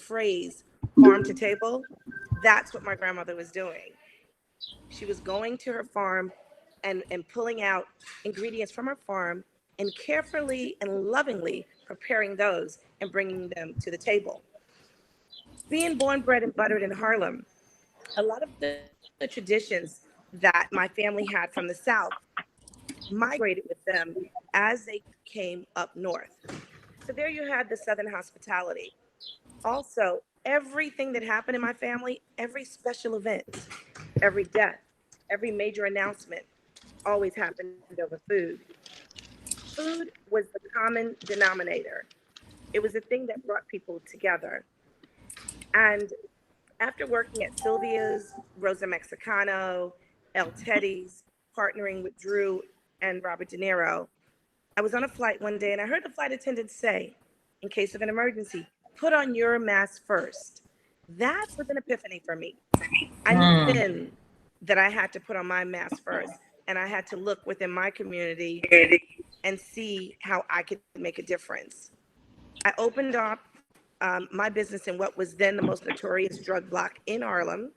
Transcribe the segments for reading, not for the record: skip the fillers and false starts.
phrase, farm to table, that's what my grandmother was doing. She was going to her farm and pulling out ingredients from her farm and carefully and lovingly preparing those and bringing them to the table. Being born, bred, and buttered in Harlem, a lot of the traditions that my family had from the South migrated with them as they came up north. So there you had the Southern hospitality. Also, everything that happened in my family, every special event, every death, every major announcement always happened over food. Food was the common denominator. It was the thing that brought people together. And after working at Sylvia's, Rosa Mexicano, El Teddy's, partnering with Drew and Robert De Niro, I was on a flight one day and I heard the flight attendant say, in case of an emergency, put on your mask first. That was an epiphany for me. I knew then that I had to put on my mask first, and I had to look within my community and see how I could make a difference. I opened up my business in what was then the most notorious drug block in Harlem,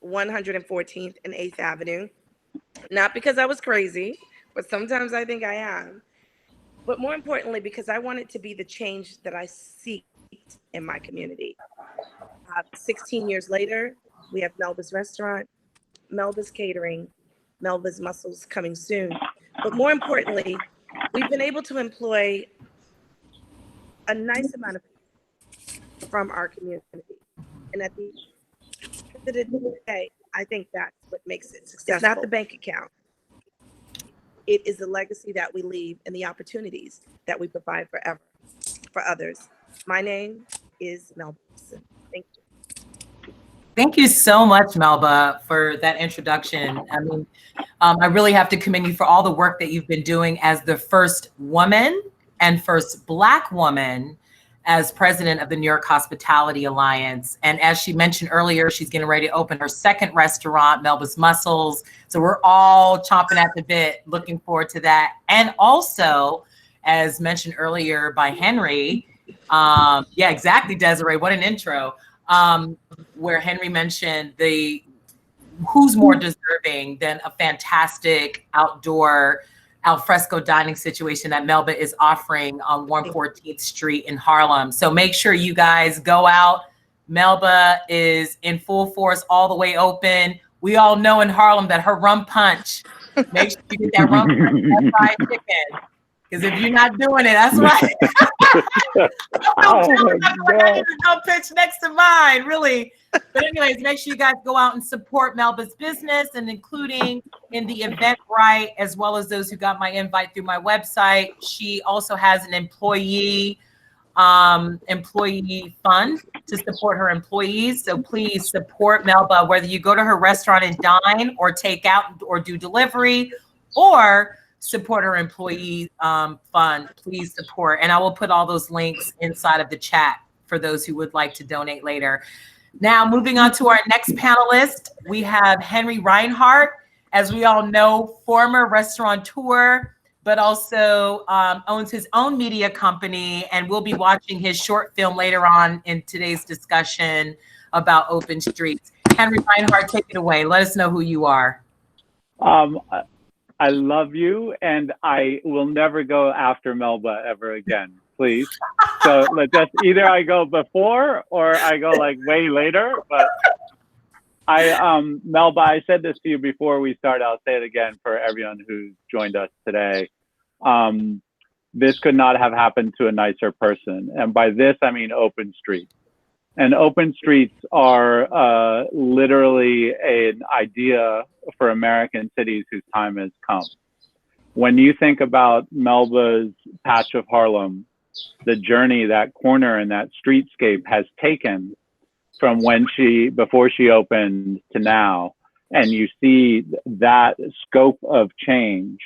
114th and 8th Avenue. Not because I was crazy, but sometimes I think I am. But more importantly, because I wanted to be the change that I seeked in my community. 16 years later, we have Melba's Restaurant, Melba's Catering, Melba's Muscles coming soon. But more importantly, we've been able to employ a nice amount of people from our community. And at the end of the day, I think that's what makes it successful. It's not the bank account. It is the legacy that we leave and the opportunities that we provide forever for others. My name is Melba Wilson. Thank you. Thank you so much, Melba, for that introduction. I mean, I really have to commend you for all the work that you've been doing as the first woman and first Black woman as president of the New York Hospitality Alliance. And as she mentioned earlier, she's getting ready to open her second restaurant, Melba's Muscles. So we're all chomping at the bit, looking forward to that. And also, as mentioned earlier by Henry, yeah, exactly, Desiree, what an intro. Where Henry mentioned who's more deserving than a fantastic outdoor alfresco dining situation that Melba is offering on 114th Street in Harlem. So make sure you guys go out. Melba is in full force, all the way open. We all know in Harlem that her rum punch, make sure you get that rum punch, that fried chicken. Because if you're not doing it, that's right. Don't pitch next to mine, really. But anyways, make sure you guys go out and support Melba's business, and including in the Eventbrite, as well as those who got my invite through my website. She also has an employee fund to support her employees. So please support Melba, whether you go to her restaurant and dine or take out or do delivery, or support her employee fund. Please support. And I will put all those links inside of the chat for those who would like to donate later. Now, moving on to our next panelist, we have Henry Rhinehart. As we all know, former restaurateur, but also owns his own media company, and we'll be watching his short film later on in today's discussion about Open Streets. Henry Rhinehart, take it away. Let us know who you are. I love you, and I will never go after Melba ever again, please. So just either I go before or I go like way later. But Melba, I said this to you before we started. I'll say it again for everyone who's joined us today. This could not have happened to a nicer person. And by this, I mean Open Streets. And Open Streets are literally an idea for American cities whose time has come. When you think about Melba's patch of Harlem, the journey that corner and that streetscape has taken from before she opened to now, and you see that scope of change,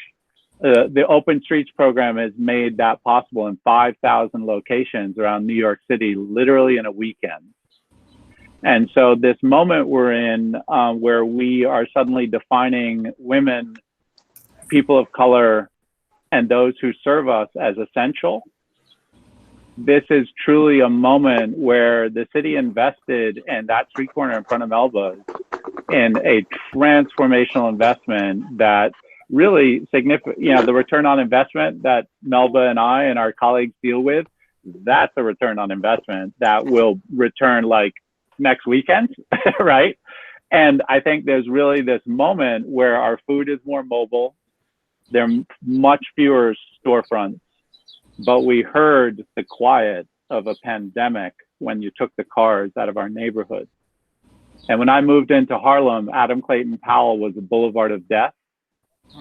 the Open Streets program has made that possible in 5,000 locations around New York City, literally in a weekend. And so this moment we're in, where we are suddenly defining women, people of color, and those who serve us as essential, this is truly a moment where the city invested in that street corner in front of Melba's in a transformational investment that really significant, the return on investment that Melba and I and our colleagues deal with, that's a return on investment that will return like next weekend, right? And I think there's really this moment where our food is more mobile. There are much fewer storefronts, but we heard the quiet of a pandemic when you took the cars out of our neighborhood. And when I moved into Harlem, Adam Clayton Powell was a boulevard of death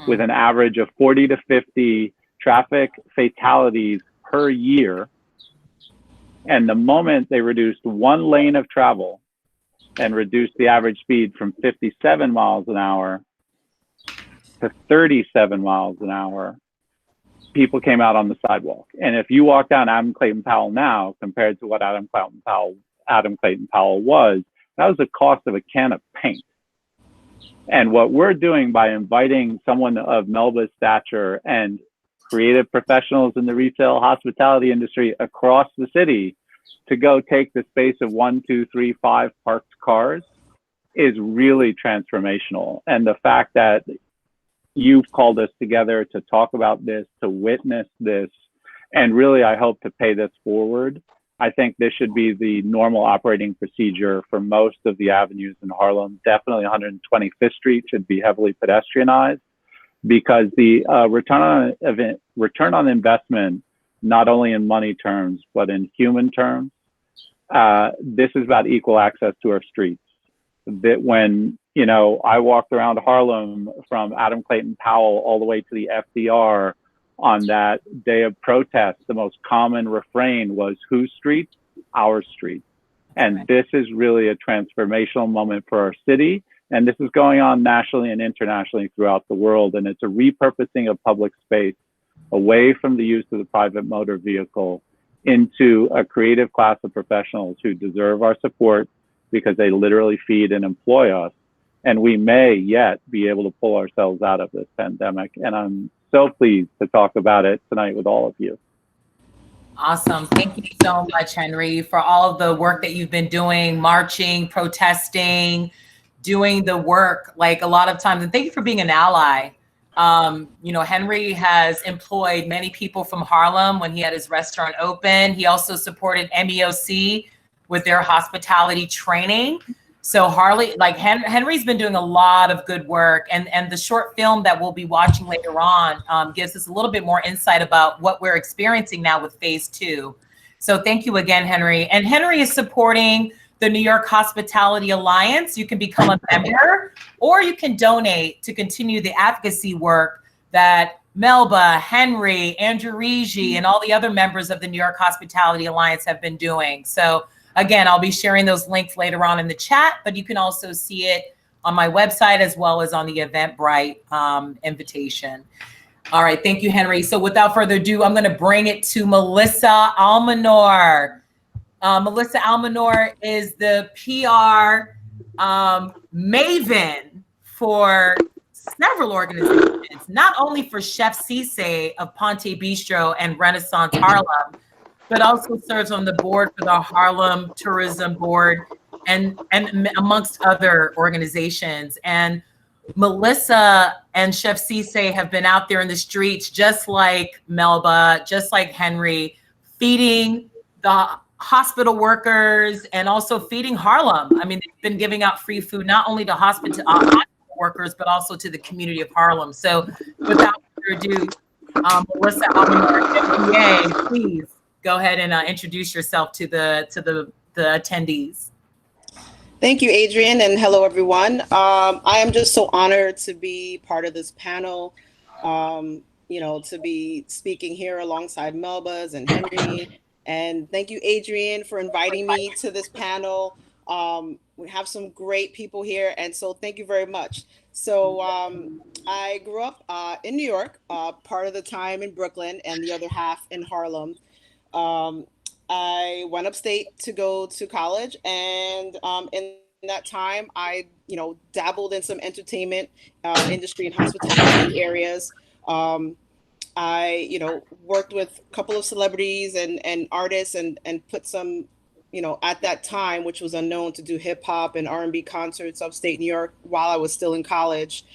with an average of 40 to 50 traffic fatalities per year. And the moment they reduced one lane of travel and reduced the average speed from 57 miles an hour to 37 miles an hour, people came out on the sidewalk. And if you walk down Adam Clayton Powell now compared to what Adam Clayton Powell was, that was the cost of a can of paint. And what we're doing by inviting someone of Melba's stature and creative professionals in the retail hospitality industry across the city to go take the space of 1, 2, 3, 5 parked cars is really transformational. And the fact that you've called us together to talk about this, to witness this, and really I hope to pay this forward. I think this should be the normal operating procedure for most of the avenues in Harlem. Definitely 125th Street should be heavily pedestrianized because the return on investment, not only in money terms, but in human terms, this is about equal access to our streets. That when, I walked around Harlem from Adam Clayton Powell all the way to the FDR on that day of protest, the most common refrain was whose street? Our street. And this is really a transformational moment for our city. And this is going on nationally and internationally throughout the world. And it's a repurposing of public space away from the use of the private motor vehicle into a creative class of professionals who deserve our support because they literally feed and employ us. And we may yet be able to pull ourselves out of this pandemic. And I'm so pleased to talk about it tonight with all of you. Awesome. Thank you so much, Henry, for all of the work that you've been doing, marching, protesting, doing the work like a lot of times. And thank you for being an ally. Henry has employed many people from Harlem when he had his restaurant open. He also supported MEOC with their hospitality training. So Henry's been doing a lot of good work, and the short film that we'll be watching later on gives us a little bit more insight about what we're experiencing now with phase 2. So thank you again, Henry. And Henry is supporting the New York Hospitality Alliance. You can become a member, or you can donate to continue the advocacy work that Melba, Henry, Andrew Rigi, and all the other members of the New York Hospitality Alliance have been doing. So again, I'll be sharing those links later on in the chat, but you can also see it on my website as well as on the Eventbrite invitation. All right, thank you, Henry. So without further ado, I'm going to bring it to Melissa Almanor. Melissa Almanor is the PR maven for several organizations, not only for Chef Cisse of Ponte Bistro and Renaissance Harlem, but also serves on the board for the Harlem Tourism Board and amongst other organizations. And Melissa and Chef Cisse have been out there in the streets, just like Melba, just like Henry, feeding the hospital workers and also feeding Harlem. I mean, they've been giving out free food, not only to hospital workers, but also to the community of Harlem. So without further ado, Melissa Almanor, MBA, please go ahead and introduce yourself to the attendees. Thank you, Adrian, and hello, everyone. I am just so honored to be part of this panel, to be speaking here alongside Melba's and Henry. And thank you, Adrian, for inviting me to this panel. We have some great people here, and so thank you very much. So I grew up in New York, part of the time in Brooklyn and the other half in Harlem. I went upstate to go to college, and in that time, I dabbled in some entertainment industry and hospitality areas. I, worked with a couple of celebrities and artists and put some, at that time, which was unknown, to do hip hop and R&B concerts upstate New York while I was still in college.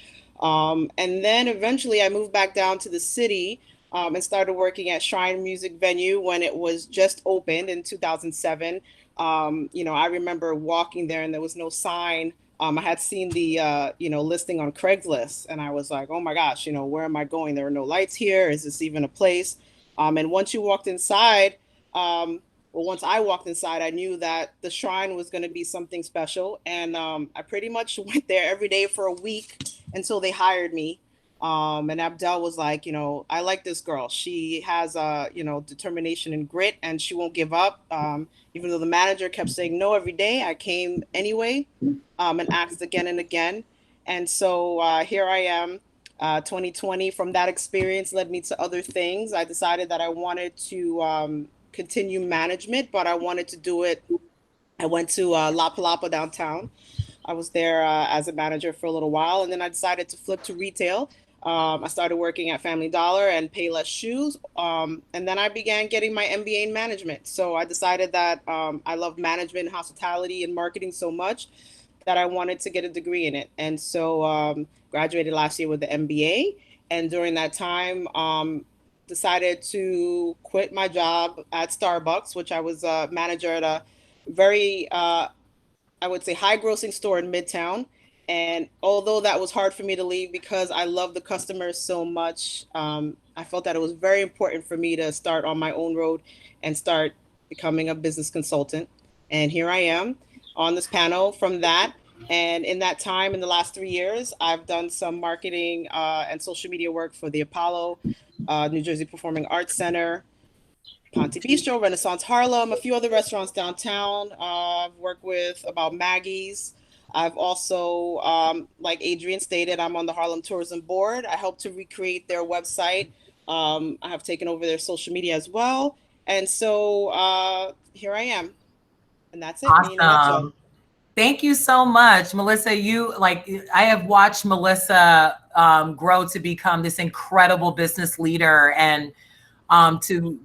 And then eventually I moved back down to the city, and started working at Shrine Music Venue when it was just opened in 2007. I remember walking there and there was no sign. I had seen the, listing on Craigslist, and I was like, oh my gosh, where am I going? There are no lights here. Is this even a place? And once you walked inside, once I walked inside, I knew that the Shrine was going to be something special. And I pretty much went there every day for a week until they hired me. And Abdel was like, I like this girl. She has, determination and grit, and she won't give up. Even though the manager kept saying no every day, I came anyway, and asked again and again. And so here I am, 2020. From that experience led me to other things. I decided that I wanted to continue management, but I wanted to do it. I went to La Palapa downtown. I was there as a manager for a little while, and then I decided to flip to retail. I started working at Family Dollar and Payless Shoes, and then I began getting my MBA in management. So I decided that I love management, hospitality, and marketing so much that I wanted to get a degree in it. And so graduated last year with the MBA, and during that time, decided to quit my job at Starbucks, which I was a manager at a very, I would say, high grossing store in Midtown. And although that was hard for me to leave because I love the customers so much, I felt that it was very important for me to start on my own road and start becoming a business consultant. And here I am on this panel from that. And in that time, in the last 3 years, I've done some marketing and social media work for the Apollo, New Jersey Performing Arts Center, Ponte Bistro, Renaissance Harlem, a few other restaurants downtown. I've worked with About Maggie's. I've also, like Adrian stated, I'm on the Harlem Tourism Board. I helped to recreate their website. I have taken over their social media as well. And so here I am. And that's it. Awesome. Thank you so much, Melissa. I have watched Melissa grow to become this incredible business leader, and to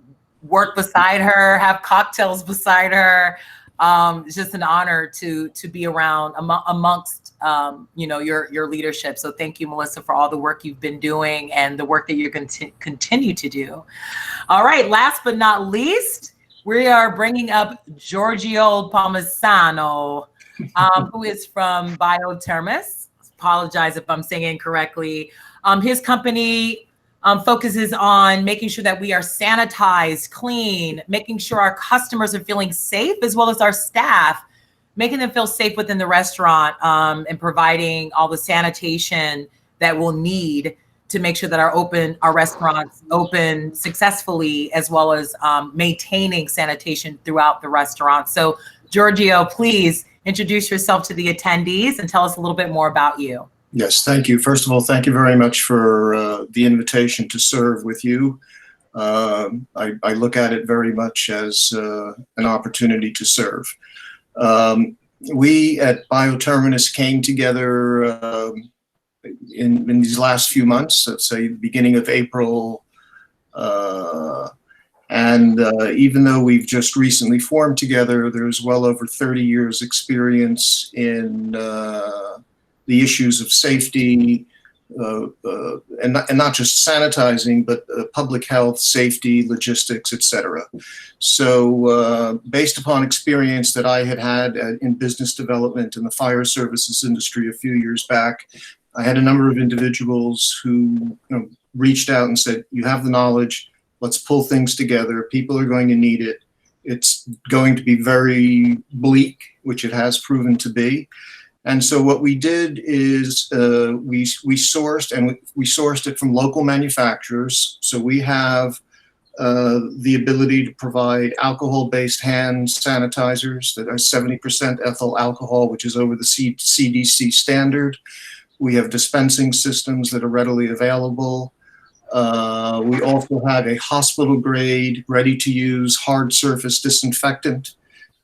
work beside her, have cocktails beside her. It's just an honor to be around amongst your leadership. So thank you, Melissa, for all the work you've been doing and the work that you're going to continue to do. All right, last but not least, we are bringing up Giorgio Palmisano, who is from BioTerminus. Apologize if I'm saying it incorrectly. His company focuses on making sure that we are sanitized, clean, making sure our customers are feeling safe, as well as our staff, making them feel safe within the restaurant, and providing all the sanitation that we'll need to make sure that our restaurants open successfully, as well as maintaining sanitation throughout the restaurant. So Giorgio, please introduce yourself to the attendees and tell us a little bit more about you. Yes, thank you. First of all, thank you very much for the invitation to serve with you. I look at it very much as an opportunity to serve. We at BioTerminus came together in these last few months, let's say the beginning of April. And even though we've just recently formed together, there's well over 30 years experience in the issues of safety, and not just sanitizing, but public health, safety, logistics, etc. So based upon experience that I had in business development in the fire services industry a few years back, I had a number of individuals who reached out and said, you have the knowledge, let's pull things together. People are going to need it. It's going to be very bleak, which it has proven to be. And so what we did is we sourced it from local manufacturers. So we have the ability to provide alcohol-based hand sanitizers that are 70% ethyl alcohol, which is over the CDC standard. We have dispensing systems that are readily available. We also have a hospital-grade, ready-to-use hard surface disinfectant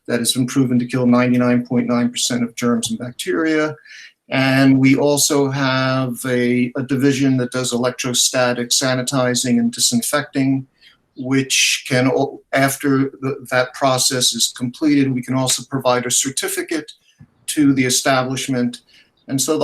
that has been proven to kill 99.9% of germs and bacteria. And we also have a division that does electrostatic sanitizing and disinfecting, which can, after that process is completed, we can also provide a certificate to the establishment. And so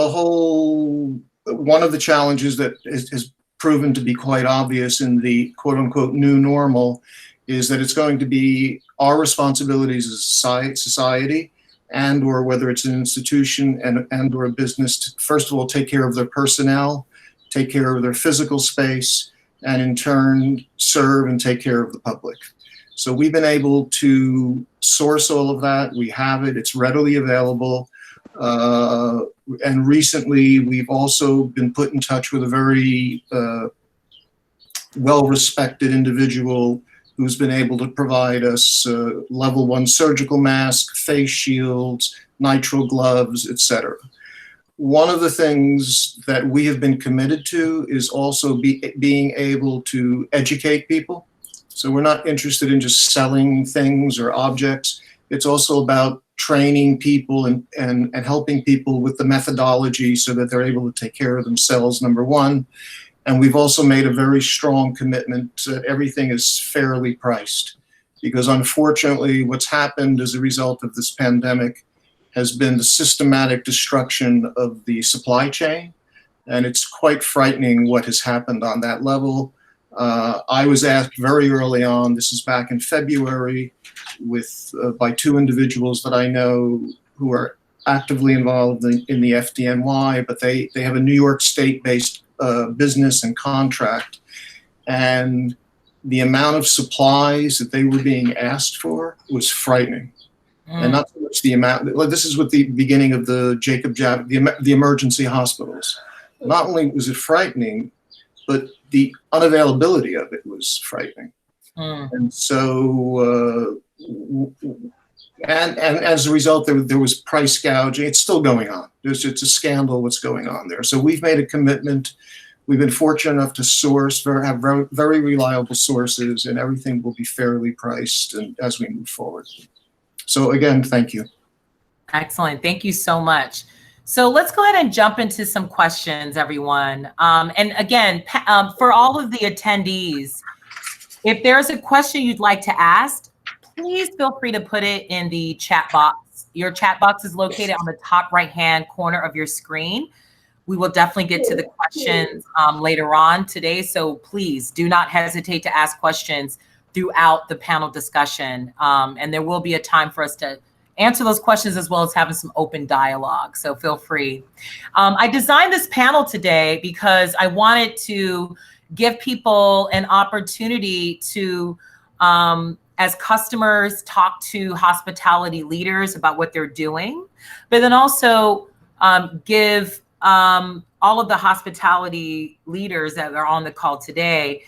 one of the challenges that has proven to be quite obvious in the quote unquote new normal is that it's going to be our responsibilities as a society, and or whether it's an institution and or a business, to first of all take care of their personnel, take care of their physical space, and in turn serve and take care of the public. So we've been able to source all of that. We have it, it's readily available. And recently we've also been put in touch with a very well-respected individual who's been able to provide us level 1 surgical mask, face shields, nitrile gloves, etc. One of the things that we have been committed to is also being able to educate people. So we're not interested in just selling things or objects. It's also about training people and helping people with the methodology so that they're able to take care of themselves, number one. And we've also made a very strong commitment that everything is fairly priced, because unfortunately what's happened as a result of this pandemic has been the systematic destruction of the supply chain. And it's quite frightening what has happened on that level. I was asked very early on, this is back in February, by 2 individuals that I know who are actively involved in the FDNY, but they have a New York State-based business and contract, and the amount of supplies that they were being asked for was frightening. And not so much the amount. This is with the beginning of the Jacob Jab, the emergency hospitals. Not only was it frightening, but the unavailability of it was frightening. And so, and as a result, there was price gouging. It's still going on. It's a scandal what's going on there. So we've made a commitment. We've been fortunate enough to have very reliable sources, and everything will be fairly priced and as we move forward. So again, thank you. Excellent. Thank you so much. So let's go ahead and jump into some questions, everyone. And again, for all of the attendees, if there's a question you'd like to ask, please feel free to put it in the chat box. Your chat box is located on the top right-hand corner of your screen. We will definitely get to the questions later on today. So please do not hesitate to ask questions throughout the panel discussion. And there will be a time for us to answer those questions as well as having some open dialogue. So feel free. I designed this panel today because I wanted to give people an opportunity to, as customers, talk to hospitality leaders about what they're doing, but then also give all of the hospitality leaders that are on the call today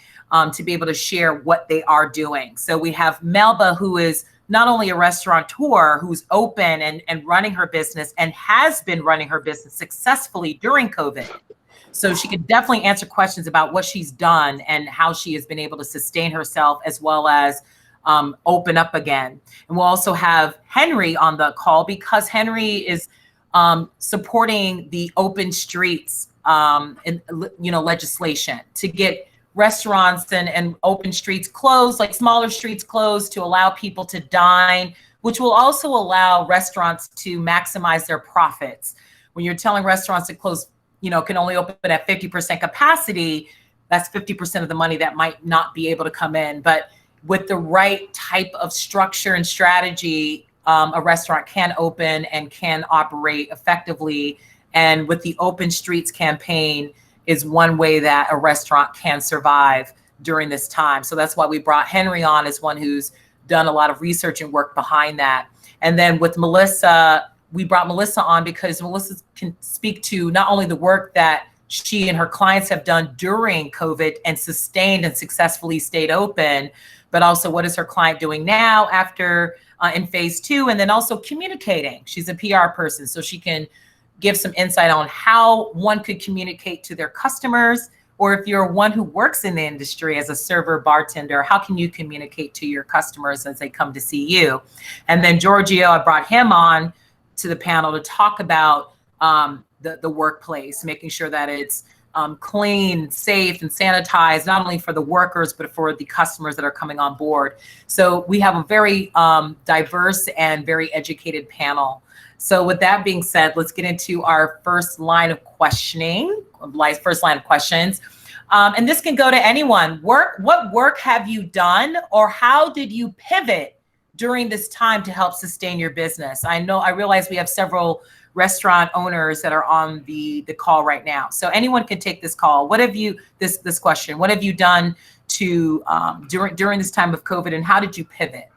to be able to share what they are doing. So we have Melba, who is not only a restaurateur who's open and running her business and has been running her business successfully during COVID. So she can definitely answer questions about what she's done and how she has been able to sustain herself as well as open up again. And we'll also have Henry on the call because Henry is supporting the open streets legislation to get restaurants and open streets closed, like smaller streets closed, to allow people to dine, which will also allow restaurants to maximize their profits. When you're telling restaurants to close, can only open at 50% capacity, that's 50% of the money that might not be able to come in. But with the right type of structure and strategy, a restaurant can open and can operate effectively. And with the Open Streets campaign is one way that a restaurant can survive during this time. So that's why we brought Henry on as one who's done a lot of research and work behind that. And then with Melissa, we brought Melissa on because Melissa can speak to not only the work that she and her clients have done during COVID and sustained and successfully stayed open, but also what is her client doing now after in phase 2, and then also communicating. She's a PR person, so she can give some insight on how one could communicate to their customers, or if you're one who works in the industry as a server, bartender, how can you communicate to your customers as they come to see you? And then Giorgio, I brought him on to the panel to talk about the workplace, making sure that it's clean, safe, and sanitized, not only for the workers, but for the customers that are coming on board. So we have a very diverse and very educated panel. So with that being said, let's get into our first line of questioning, first line of questions. And this can go to anyone. What work have you done, or how did you pivot during this time to help sustain your business? I realize we have several restaurant owners that are on the call right now. So anyone can take this call. What have you, this question, what have you done to during this time of COVID, and how did you pivot?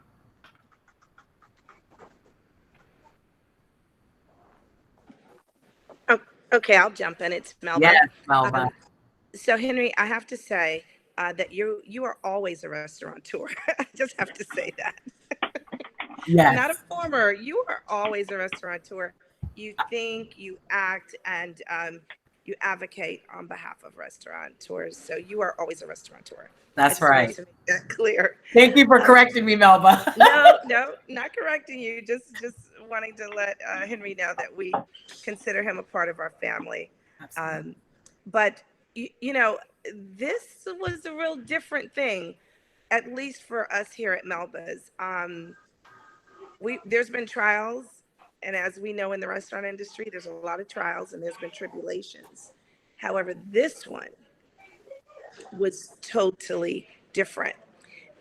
Oh, okay, I'll jump in. It's Melba. Yes, Melba. So Henry, I have to say that you are always a restaurateur. I just have to say that. Yes. Not a former. You are always a restaurateur. You think, you act, and you advocate on behalf of restaurateurs. So you are always a restaurateur. That's right. To make that clear. Thank you for correcting me, Melba. No, not correcting you. Just wanting to let Henry know that we consider him a part of our family. But you know, this was a real different thing, at least for us here at Melba's. There's been trials, and as we know in the restaurant industry, there's a lot of trials and there's been tribulations. However, this one was totally different.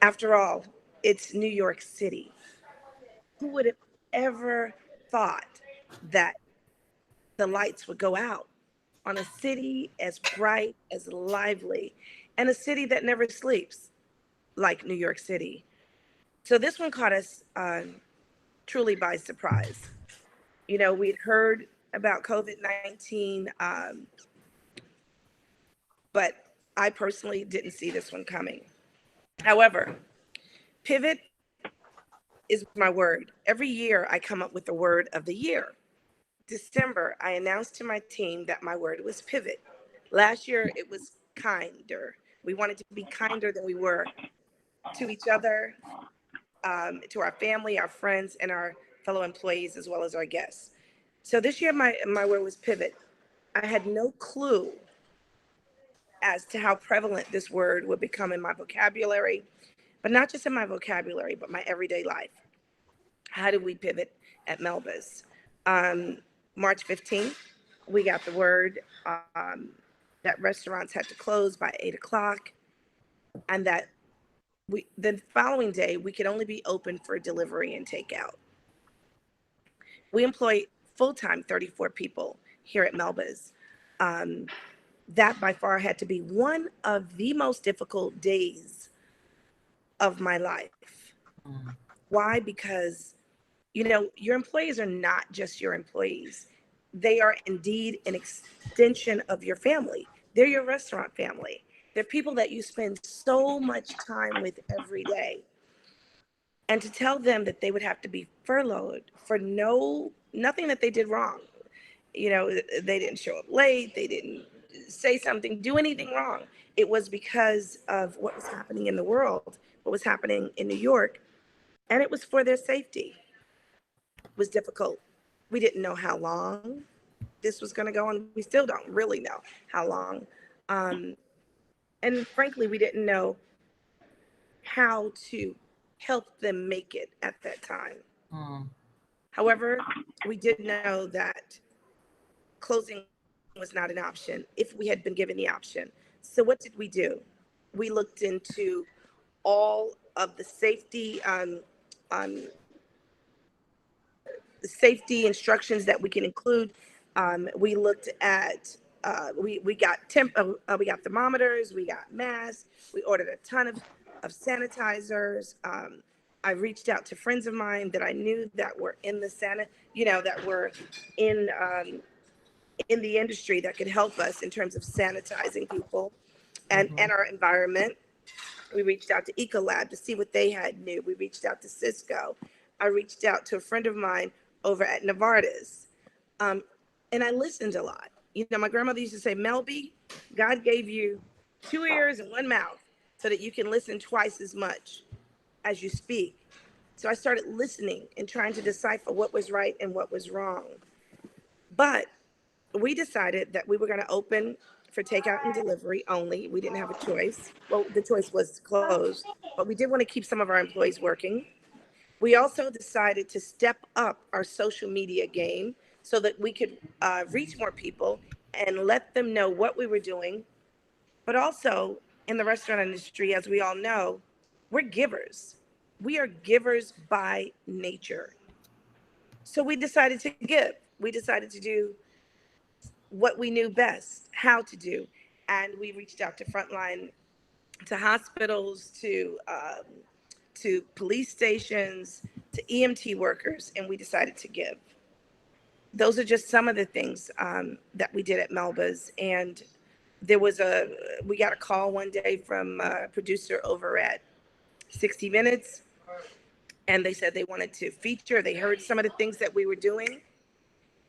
After all, it's New York City. Who would have ever thought that the lights would go out on a city as bright, as lively, and a city that never sleeps like New York City? So this one caught us truly by surprise. You know, we'd heard about COVID-19, but I personally didn't see this one coming. However, pivot is my word. Every year I come up with the word of the year. December, I announced to my team that my word was pivot. Last year, it was kinder. We wanted to be kinder than we were to each other, to our family, our friends, and our fellow employees, as well as our guests. So this year, my word was pivot. I had no clue as to how prevalent this word would become in my vocabulary, but not just in my vocabulary, but my everyday life. How did we pivot at Melba's? March 15th, we got the word that restaurants had to close by 8 o'clock, and that the following day, we could only be open for delivery and takeout. We employ full-time 34 people here at Melba's. That by far had to be one of the most difficult days of my life. Why? Because, you know, your employees are not just your employees. They are indeed an extension of your family. They're your restaurant family. They're people that you spend so much time with every day. And to tell them that they would have to be furloughed for nothing that they did wrong. You know, they didn't show up late. They didn't say something, do anything wrong. It was because of what was happening in the world, what was happening in New York, and it was for their safety. It was difficult. We didn't know how long this was going to go on. We still don't really know how long. And frankly, we didn't know how to help them make it at that time. However, we did know that closing was not an option if we had been given the option. So what did we do? We looked into all of the safety the safety instructions that we can include. We looked at we got we got thermometers, we got masks, we ordered a ton of sanitizers. I reached out to friends of mine that I knew that were in the that were in the industry that could help us in terms of sanitizing people and our environment. We reached out to Ecolab to see what they had new. We reached out to Cisco. I reached out to a friend of mine over at Novartis. And I listened a lot. You know, my grandmother used to say, Melby, God gave you 2 ears and 1 mouth so that you can listen twice as much as you speak. So I started listening and trying to decipher what was right and what was wrong. But we decided that we were going to open for takeout and delivery only. We didn't have a choice. Well, the choice was closed, but we did want to keep some of our employees working. We also decided to step up our social media game so that we could reach more people and let them know what we were doing. But also in the restaurant industry, as we all know, we're givers. We are givers by nature. So we decided to give. We decided to do what we knew best, how to do. And we reached out to frontline, to hospitals, to police stations, to EMT workers, and we decided to give. Those are just some of the things that we did at Melba's. And we got a call one day from a producer over at 60 Minutes, and they said they wanted to feature, they heard some of the things that we were doing,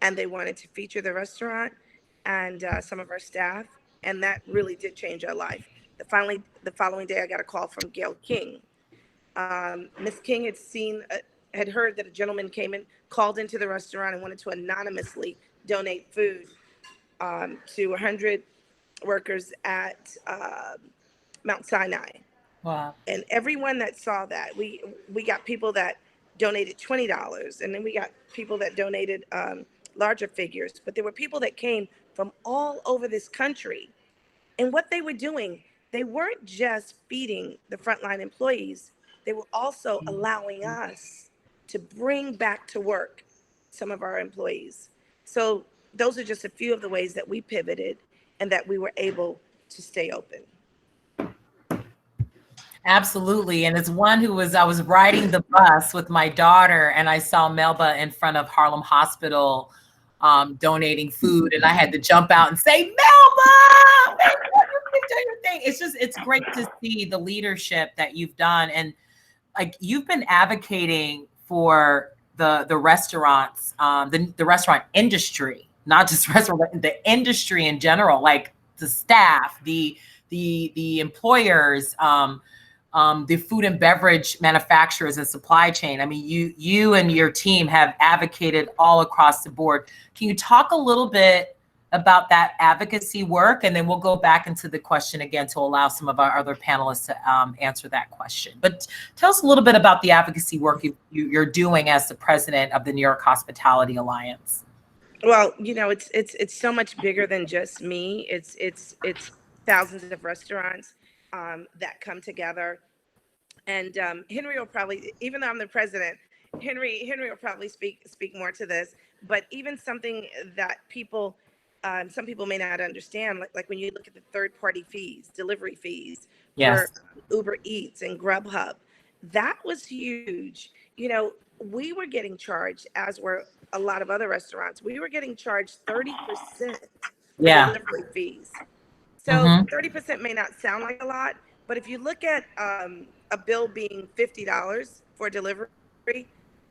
and they wanted to feature the restaurant and some of our staff. And that really did change our life. The following day, I got a call from Gail King. Miss King had heard that a gentleman came in, called into the restaurant and wanted to anonymously donate food to 100 workers at Mount Sinai. Wow. And everyone that saw that, we got people that donated $20, and then we got people that donated larger figures. But there were people that came from all over this country. And what they were doing, they weren't just feeding the frontline employees, they were also allowing us to bring back to work some of our employees. So those are just a few of the ways that we pivoted and that we were able to stay open. Absolutely. And as one I was riding the bus with my daughter and I saw Melba in front of Harlem Hospital donating food, and I had to jump out and say, Melba, do your thing. It's great to see the leadership that you've done. And like, you've been advocating for the restaurants, the restaurant industry, not just restaurant, but the industry in general, like the staff, the employers, the food and beverage manufacturers and supply chain. I mean, you and your team have advocated all across the board. Can you talk a little bit about that advocacy work? And then we'll go back into the question again to allow some of our other panelists to answer that question. But tell us a little bit about the advocacy work you're doing as the president of the New York Hospitality Alliance. Well, it's so much bigger than just me. It's thousands of restaurants that come together. And Henry will probably, even though I'm the president, Henry will probably speak more to this. But even something that some people may not understand, like when you look at the third-party fees, delivery fees for Uber Eats and Grubhub, that was huge. We were getting charged, as were a lot of other restaurants. We were getting charged 30% for delivery fees. So 30% may not sound like a lot, but if you look at a bill being $50 for delivery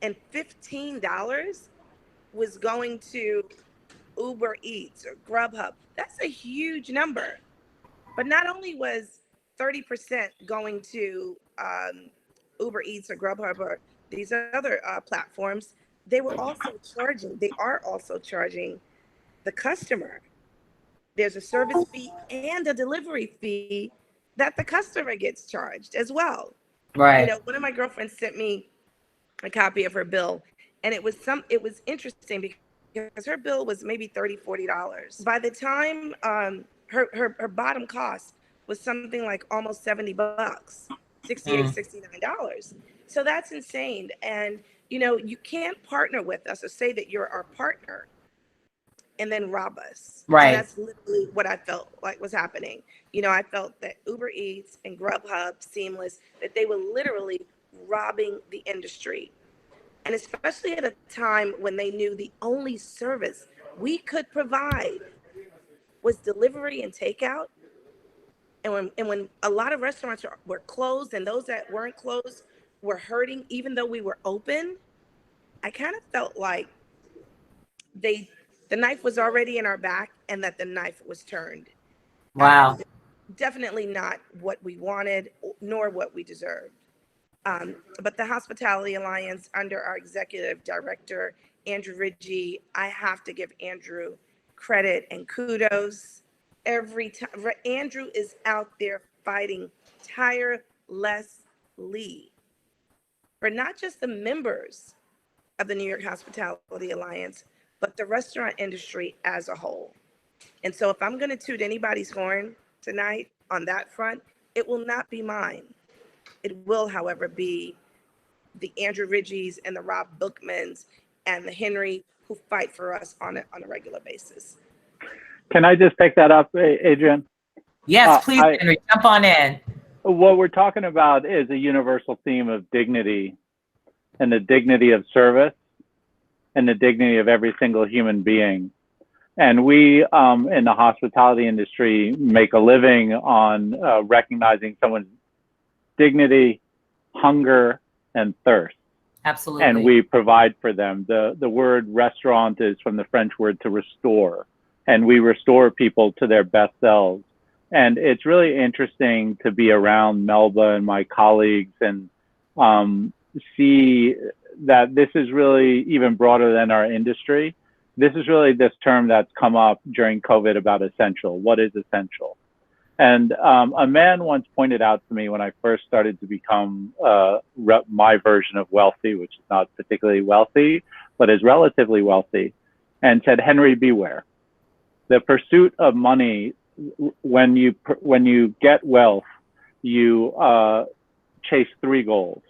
and $15 was going to Uber Eats or Grubhub, that's a huge number. But not only was 30% going to Uber Eats or Grubhub or these other platforms, they are also charging the customer. There's a service fee and a delivery fee that the customer gets charged as well. Right. One of my girlfriends sent me a copy of her bill, and it was interesting because her bill was maybe $30-$40. By the time her bottom cost was something like almost $70, $68-$69. So that's insane. And you can't partner with us or say that you're our partner and then rob us. Right. And that's literally what I felt like was happening. I felt that Uber Eats and Grubhub, Seamless, that they were literally robbing the industry. And especially at a time when they knew the only service we could provide was delivery and takeout. And when a lot of restaurants were closed and those that weren't closed were hurting, even though we were open, I kind of felt like the knife was already in our back and that the knife was turned. Wow. Definitely not what we wanted nor what we deserved. But the Hospitality Alliance, under our executive director, Andrew Ridgey, I have to give Andrew credit and kudos every time. Andrew is out there fighting tirelessly for not just the members of the New York Hospitality Alliance, but the restaurant industry as a whole. And so if I'm going to toot anybody's horn tonight on that front, it will not be mine. It will, however, be the Andrew Ridgies and the Rob Bookmans and the Henry who fight for us on a regular basis. Can I just pick that up, Adrian? Yes, please, Henry, jump on in. What we're talking about is a universal theme of dignity, and the dignity of service and the dignity of every single human being. And we in the hospitality industry make a living on recognizing someone's dignity, hunger, and thirst. Absolutely. And we provide for them. The word restaurant is from the French word to restore. And we restore people to their best selves. And it's really interesting to be around Melba and my colleagues and see that this is really even broader than our industry. This is really this term that's come up during COVID about essential. What is essential? And a man once pointed out to me when I first started to become my version of wealthy, which is not particularly wealthy, but is relatively wealthy, and said, Henry, beware. The pursuit of money, when you get wealth, you chase three goals.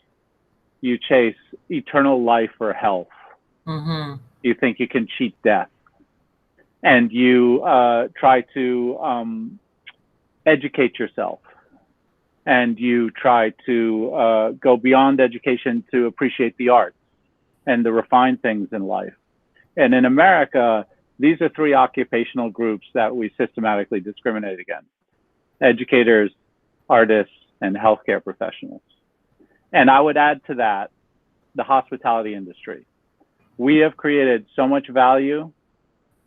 You chase eternal life or health. Mm-hmm. You think you can cheat death. And you try to educate yourself. And you try to go beyond education to appreciate the arts and the refined things in life. And in America, these are three occupational groups that we systematically discriminate against: educators, artists, and healthcare professionals. And I would add to that the hospitality industry. We have created so much value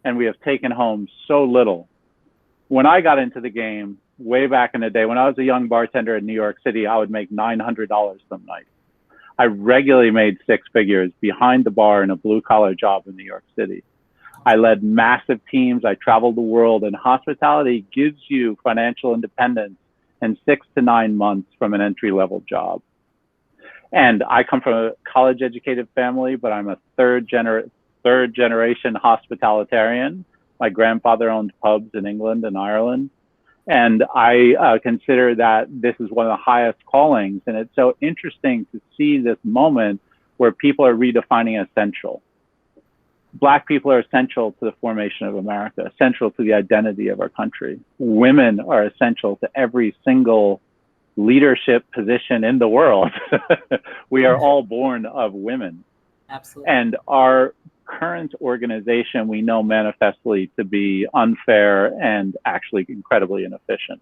and we have taken home so little. When I got into the game way back in the day, when I was a young bartender in New York City, I would make $900 some night. I regularly made six figures behind the bar in a blue collar job in New York City. I led massive teams. I traveled the world, and hospitality gives you financial independence in 6 to 9 months from an entry-level job. And I come from a college-educated family, but I'm a third generation hospitalitarian. My grandfather owned pubs in England and Ireland. And I consider that this is one of the highest callings. And it's so interesting to see this moment where people are redefining essential. Black people are essential to the formation of America, essential to the identity of our country. Women are essential to every single leadership position in the world. We are all born of women. Absolutely. And our current organization, we know manifestly to be unfair and actually incredibly inefficient.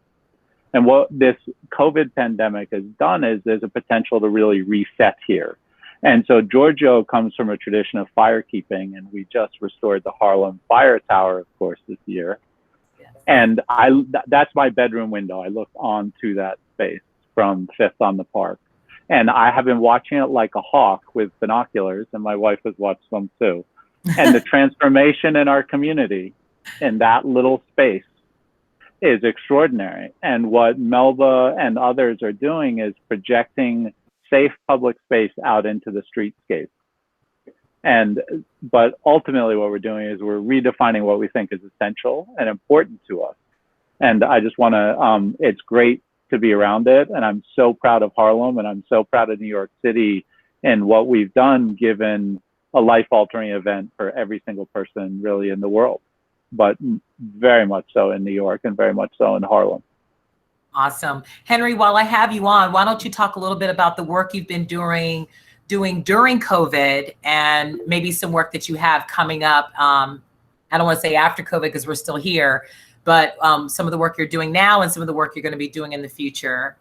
And what this COVID pandemic has done is there's a potential to really reset here. And so Giorgio comes from a tradition of firekeeping, and we just restored the Harlem Fire Tower, of course, this year. Yes. And that's my bedroom window. I look onto that space from Fifth on the Park. And I have been watching it like a hawk with binoculars, and my wife has watched them too. And the transformation in our community in that little space is extraordinary. And what Melba and others are doing is projecting safe public space out into the streetscape. But ultimately what we're doing is we're redefining what we think is essential and important to us. And I just want to, it's great to be around it. And I'm so proud of Harlem, and I'm so proud of New York City and what we've done, given a life-altering event for every single person really in the world, but very much so in New York and very much so in Harlem. Awesome. Henry, while I have you on, why don't you talk a little bit about the work you've been doing during COVID, and maybe some work that you have coming up. I don't want to say after COVID because we're still here, but some of the work you're doing now and some of the work you're going to be doing in the future.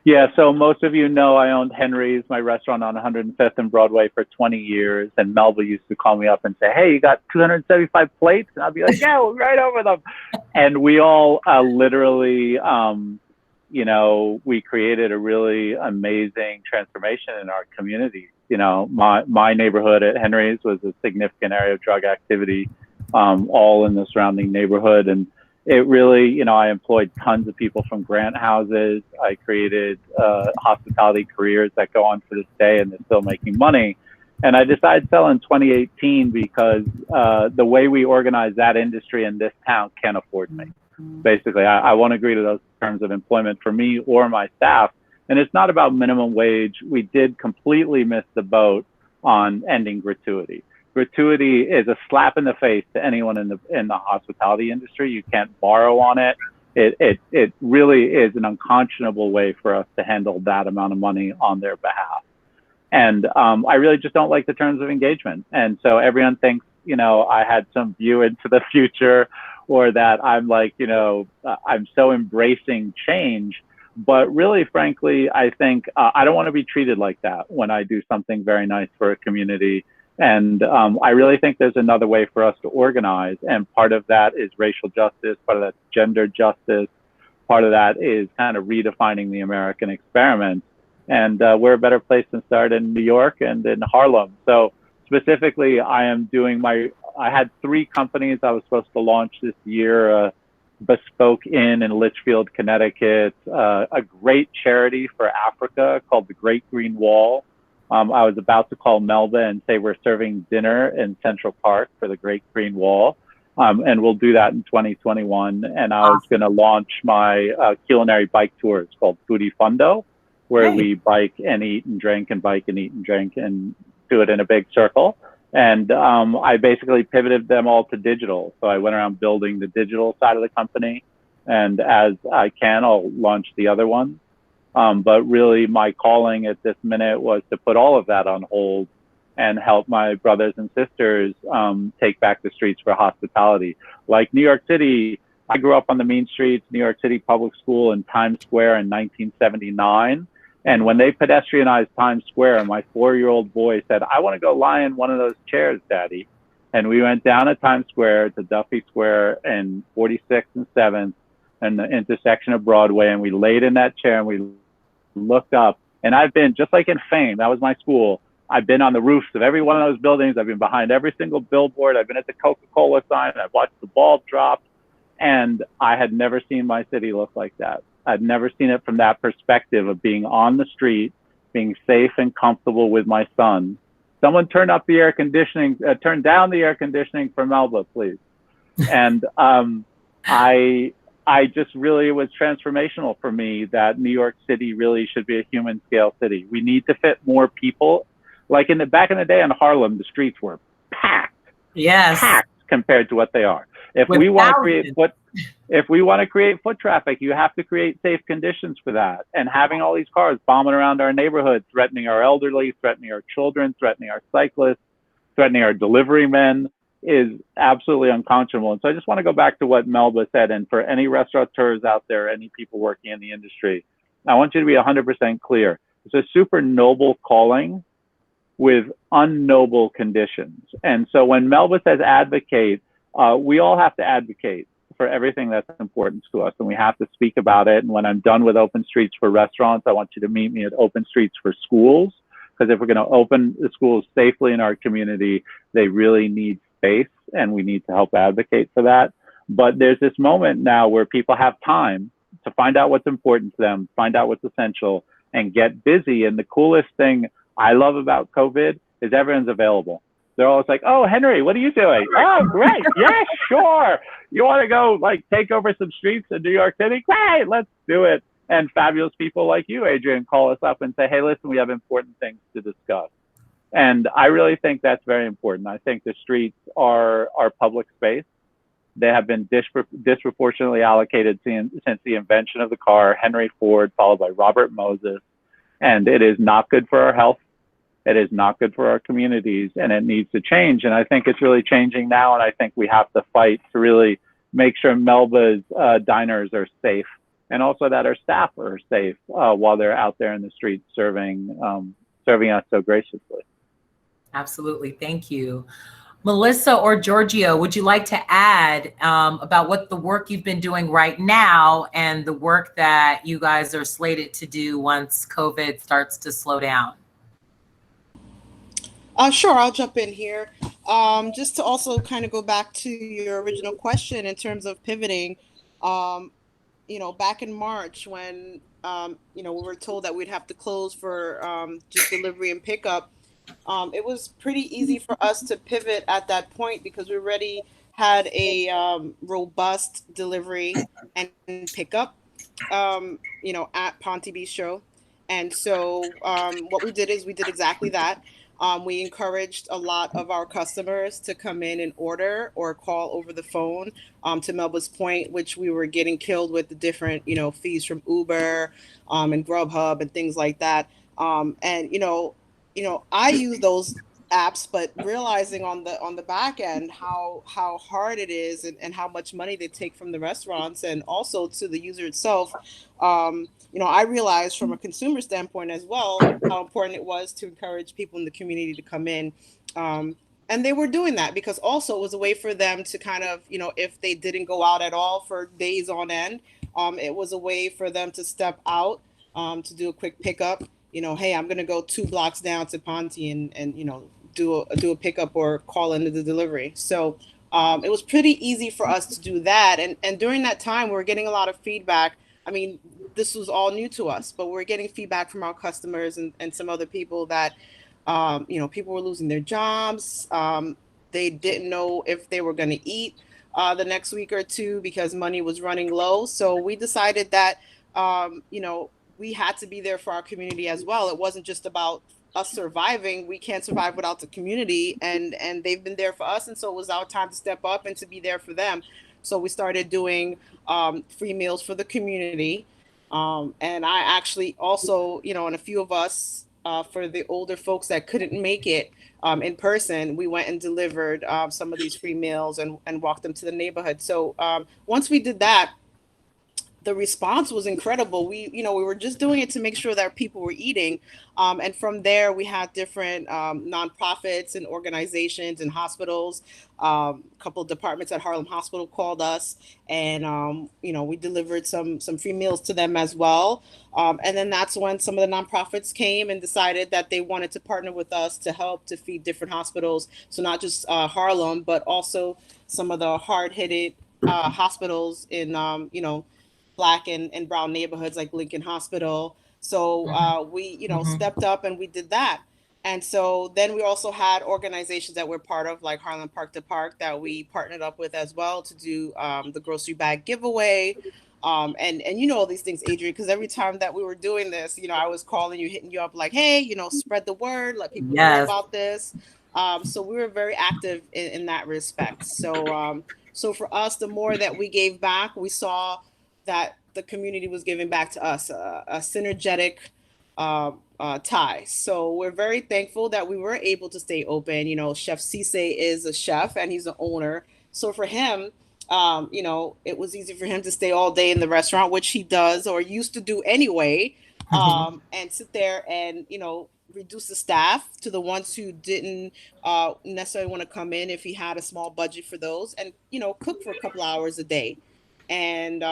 Yeah, so most of you know I owned Henry's, my restaurant on 105th and Broadway, for 20 years. And Melba used to call me up and say, hey, you got 275 plates? And I'd be like, yeah, we're right over them. And we all literally, you know, we created a really amazing transformation in our community. You know, my neighborhood at Henry's was a significant area of drug activity. all in the surrounding neighborhood. And it really, you know, I employed tons of people from grant houses. I created hospitality careers that go on for this day, and they're still making money. And I decided to sell in 2018 because the way we organize that industry in this town can't afford me. Basically, I won't agree to those terms of employment for me or my staff. And it's not about minimum wage. We did completely miss the boat on ending gratuity. Gratuity is a slap in the face to anyone in the hospitality industry. You can't borrow on it. It really is an unconscionable way for us to handle that amount of money on their behalf. And I really just don't like the terms of engagement. And so everyone thinks, you know, I had some view into the future, or that I'm like, you know, I'm so embracing change. But really, frankly, I think I don't want to be treated like that when I do something very nice for a community. And I really think there's another way for us to organize. And part of that is racial justice, part of that's gender justice, part of that is kind of redefining the American experiment. And we're a better place to start in New York and in Harlem. So specifically, I had 3 companies I was supposed to launch this year. Bespoke Inn in Litchfield, Connecticut, a great charity for Africa called the Great Green Wall. I was about to call Melba and say we're serving dinner in Central Park for the Great Green Wall. And we'll do that in 2021. And I was going to launch my culinary bike tours called Foodie Fundo, where we bike and eat and drink and bike and eat and drink and do it in a big circle. And I basically pivoted them all to digital. So I went around building the digital side of the company. And as I can, I'll launch the other one. But really, my calling at this minute was to put all of that on hold and help my brothers and sisters take back the streets for hospitality. Like New York City, I grew up on the mean streets, New York City Public School in Times Square in 1979. And when they pedestrianized Times Square, my 4-year-old boy said, I want to go lie in one of those chairs, Daddy. And we went down to Times Square to Duffy Square and 46th and 7th and the intersection of Broadway. And we laid in that chair and we looked up. And I've been, just like in Fame, that was my school, I've been on the roofs of every one of those buildings. I've been behind every single billboard. I've been at the Coca-Cola sign. I've watched the ball drop. And I had never seen my city look like that. I'd never seen it from that perspective of being on the street, being safe and comfortable with my son. Someone turn up the air conditioning, turn down the air conditioning for Melba, please. And I just really, it was transformational for me that New York City really should be a human scale city. We need to fit more people. Like back in the day in Harlem, the streets were packed. Yes. Packed compared to what they are. If we want to create foot traffic, you have to create safe conditions for that. And having all these cars bombing around our neighborhood, threatening our elderly, threatening our children, threatening our cyclists, threatening our delivery men is absolutely unconscionable. And so I just want to go back to what Melba said. And for any restaurateurs out there, any people working in the industry, I want you to be 100% clear. It's a super noble calling with unnoble conditions. And so when Melba says advocate, we all have to advocate for everything that's important to us, and we have to speak about it. And when I'm done with Open Streets for restaurants, I want you to meet me at Open Streets for schools, because if we're going to open the schools safely in our community, they really need space, and we need to help advocate for that. But there's this moment now where people have time to find out what's important to them, find out what's essential, and get busy. And the coolest thing I love about COVID is everyone's available. They're always like, oh, Henry, what are you doing? Oh, great. Yeah, sure. You want to go like take over some streets in New York City? Great, let's do it. And fabulous people like you, Adrian, call us up and say, hey, listen, we have important things to discuss. And I really think that's very important. I think the streets are public space. They have been disproportionately allocated since the invention of the car, Henry Ford, followed by Robert Moses. And it is not good for our health. It is not good for our communities, and it needs to change. And I think it's really changing now. And I think we have to fight to really make sure Melba's diners are safe, and also that our staff are safe while they're out there in the streets serving us so graciously. Absolutely. Thank you. Melissa or Giorgio, would you like to add about what the work you've been doing right now and the work that you guys are slated to do once COVID starts to slow down? Sure, I'll jump in here. Just to also kind of go back to your original question in terms of pivoting, back in March when, we were told that we'd have to close for just delivery and pickup, it was pretty easy for us to pivot at that point because we already had a robust delivery and pickup, at Ponte Bistro. And so what we did is we did exactly that. We encouraged a lot of our customers to come in and order or call over the phone, to Melba's point, which we were getting killed with the different, fees from Uber and Grubhub and things like that. And I use those apps, but realizing on the back end how hard it is and how much money they take from the restaurants and also to the user itself, I realized from a consumer standpoint as well how important it was to encourage people in the community to come in. And they were doing that because also it was a way for them to kind of, if they didn't go out at all for days on end, it was a way for them to step out, to do a quick pickup. Hey, I'm going to go 2 blocks down to Ponte and do a pickup or call into the delivery. So it was pretty easy for us to do that. And during that time, we were getting a lot of feedback. I mean, this was all new to us, but we're getting feedback from our customers and some other people that, people were losing their jobs. They didn't know if they were going to eat the next week or two because money was running low. So we decided that, we had to be there for our community as well. It wasn't just about us surviving. We can't survive without the community, and they've been there for us. And so it was our time to step up and to be there for them. So we started doing free meals for the community. And I actually also, and a few of us, for the older folks that couldn't make it in person, we went and delivered some of these free meals and walked them to the neighborhood. So once we did that, the response was incredible. We were just doing it to make sure that people were eating. And from there, we had different nonprofits and organizations and hospitals. A couple of departments at Harlem Hospital called us, and we delivered some free meals to them as well. And then that's when some of the nonprofits came and decided that they wanted to partner with us to help to feed different hospitals. So not just Harlem, but also some of the hard-hit hospitals in Black and brown neighborhoods like Lincoln Hospital. So we, stepped up and we did that. And so then we also had organizations that we're part of, like Harlem Park to Park, that we partnered up with as well to do the grocery bag giveaway. And all these things, Adrian, because every time that we were doing this, I was calling you, hitting you up like, hey, spread the word, let people know about this. So we were very active in that respect. So for us, the more that we gave back, we saw that the community was giving back to us, a synergetic tie. So we're very thankful that we were able to stay open. Chef Cisse is a chef and he's the owner. So for him, it was easy for him to stay all day in the restaurant, which he does or used to do anyway, and sit there and, reduce the staff to the ones who didn't necessarily want to come in if he had a small budget for those and, cook for a couple hours a day. And,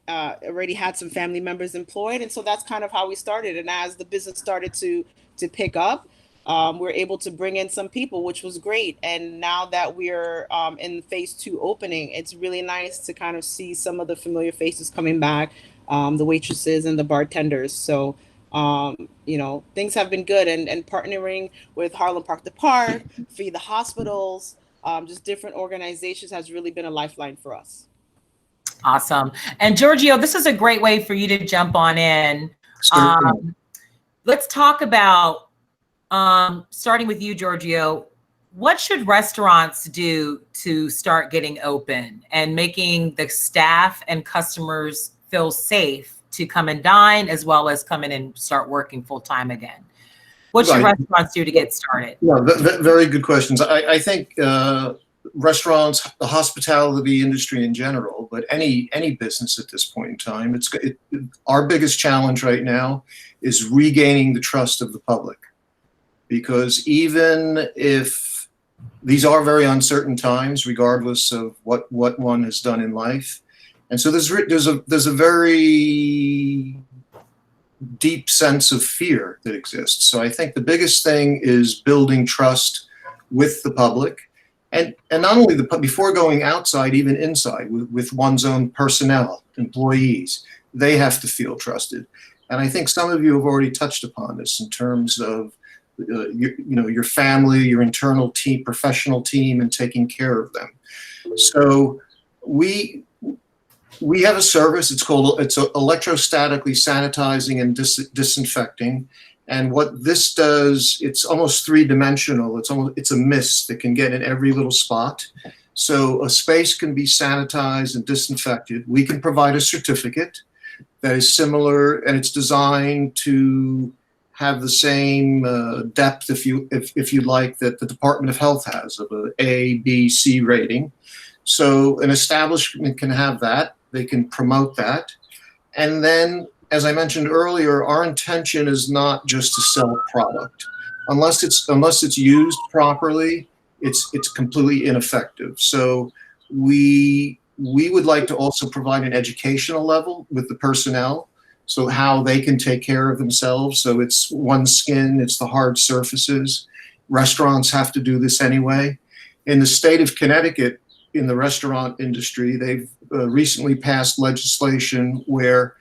already had some family members employed. And so that's kind of how we started. And as the business started to pick up, we're able to bring in some people, which was great. And now that we're in phase 2 opening, it's really nice to kind of see some of the familiar faces coming back, the waitresses and the bartenders. So, things have been good. And partnering with Harlem Park to Park, Feed the Hospitals, just different organizations has really been a lifeline for us. Awesome. And Giorgio, this is a great way for you to jump on in. Let's talk about, starting with you, Giorgio, what should restaurants do to start getting open and making the staff and customers feel safe to come and dine as well as come in and start working full time again? What should restaurants do to get started? Yeah, very good questions. I think restaurants, the hospitality industry in general, but any business at this point in time, our biggest challenge right now is regaining the trust of the public. Because even if these are very uncertain times, regardless of what one has done in life, and so there's a very deep sense of fear that exists. So I think the biggest thing is building trust with the public, and not only before going outside, even inside with one's own personnel, employees, they have to feel trusted. And I think some of you have already touched upon this in terms of your family, your internal team, professional team, and taking care of them. So we have a service. It's electrostatically sanitizing and disinfecting. And what this does, it's almost three-dimensional. It's a mist that can get in every little spot. So a space can be sanitized and disinfected. We can provide a certificate that is similar, and it's designed to have the same depth, if you like, that the Department of Health has, of an A, B, C rating. So an establishment can have that. They can promote that. And then, as I mentioned earlier, our intention is not just to sell product. Unless it's used properly, it's completely ineffective. So we would like to also provide an educational level with the personnel, so how they can take care of themselves. So it's one skin, it's the hard surfaces. Restaurants have to do this anyway. In the state of Connecticut, in the restaurant industry, they've recently passed legislation where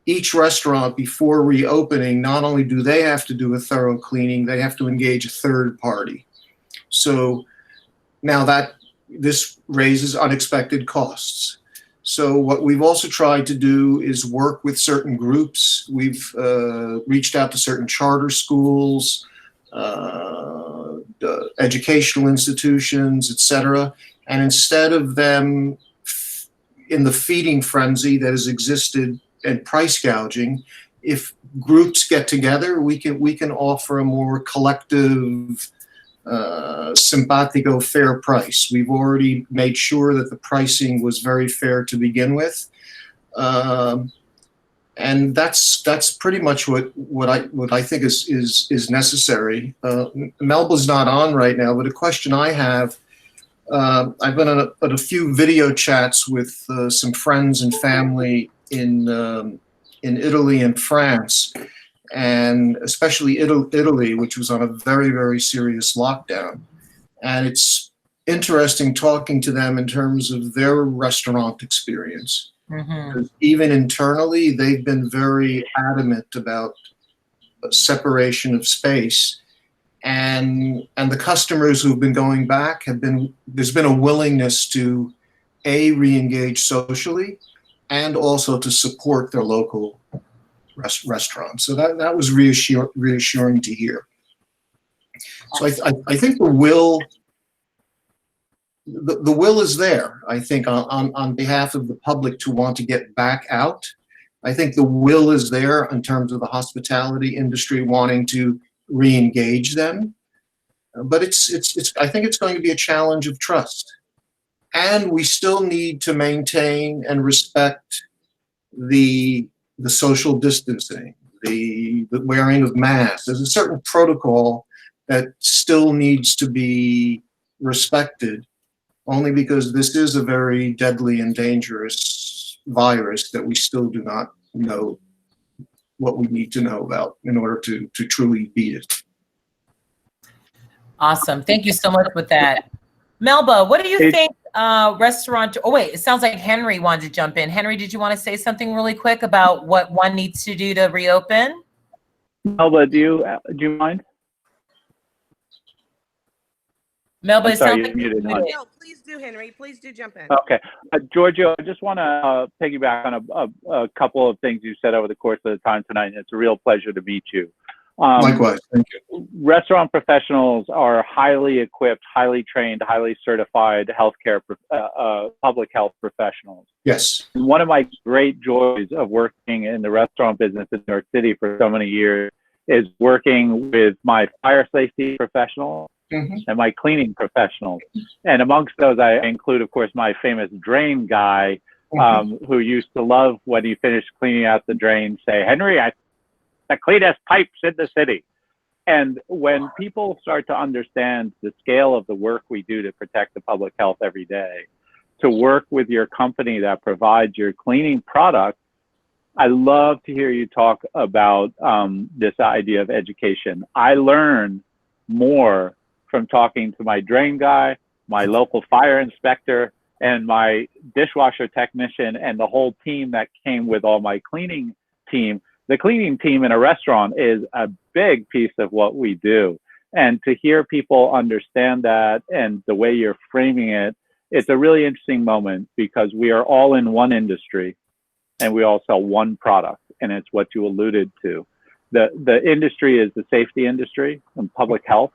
each restaurant, before reopening, not only do they have to do a thorough cleaning, they have to engage a third party. So now this raises unexpected costs. So what we've also tried to do is work with certain groups. We've reached out to certain charter schools, educational institutions, etc. And instead of them in the feeding frenzy that has existed and price gouging, if groups get together, we can offer a more collective, simpatico, fair price. We've already made sure that the pricing was very fair to begin with, and that's pretty much what I think is necessary. Melba's not on right now, but a question I have. I've been on a few video chats with some friends and family in Italy and France, and especially Italy, which was on a very, very serious lockdown. And it's interesting talking to them in terms of their restaurant experience. Because even internally, they've been very adamant about separation of space. And the customers who've been going back there's been a willingness to re-engage socially, and also to support their local restaurants. So that was reassuring to hear. So I think the will is there. I think on behalf of the public to want to get back out. I think the will is there in terms of the hospitality industry wanting to re-engage them. But I think it's going to be a challenge of trust. And we still need to maintain and respect the social distancing, the wearing of masks. There's a certain protocol that still needs to be respected, only because this is a very deadly and dangerous virus that we still do not know what we need to know about in order to truly beat it. Awesome. Thank you so much with that. Melba, what do you think restaurant? Oh, wait, it sounds like Henry wanted to jump in. Henry, did you want to say something really quick about what one needs to do to reopen? Melba, do you mind? Melba, it sounds you're like muted. No, please do, Henry. Please do jump in. Okay. Giorgio, I just want to piggyback on a couple of things you said over the course of the time tonight, and it's a real pleasure to meet you. Likewise, thank you. Restaurant professionals are highly equipped, highly trained, highly certified healthcare, public health professionals. Yes. One of my great joys of working in the restaurant business in New York City for so many years is working with my fire safety professionals and my cleaning professionals. And amongst those, I include, of course, my famous drain guy, who used to love when he finished cleaning out the drain, say, "Henry, the cleanest pipes in the city." And when people start to understand the scale of the work we do to protect the public health every day, to work with your company that provides your cleaning product, I love to hear you talk about this idea of education. I learn more from talking to my drain guy, my local fire inspector, and my dishwasher technician, and the whole team that came with all my cleaning team. The cleaning team in a restaurant is a big piece of what we do. And to hear people understand that and the way you're framing it, it's a really interesting moment, because we are all in one industry and we all sell one product, and it's what you alluded to. The industry is the safety industry and public health,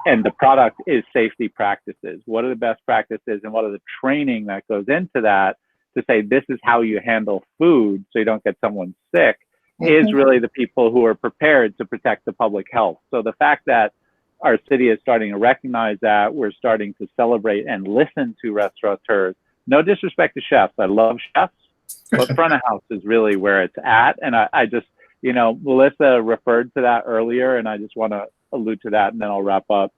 and the product is safety practices. What are the best practices, and what are the training that goes into that to say this is how you handle food so you don't get someone sick, is really the people who are prepared to protect the public health. So the fact that our city is starting to recognize that, we're starting to celebrate and listen to restaurateurs. No disrespect to chefs, I love chefs, but front of house is really where it's at. And I just, you know, Melissa referred to that earlier, and I just want to allude to that, and then I'll wrap up.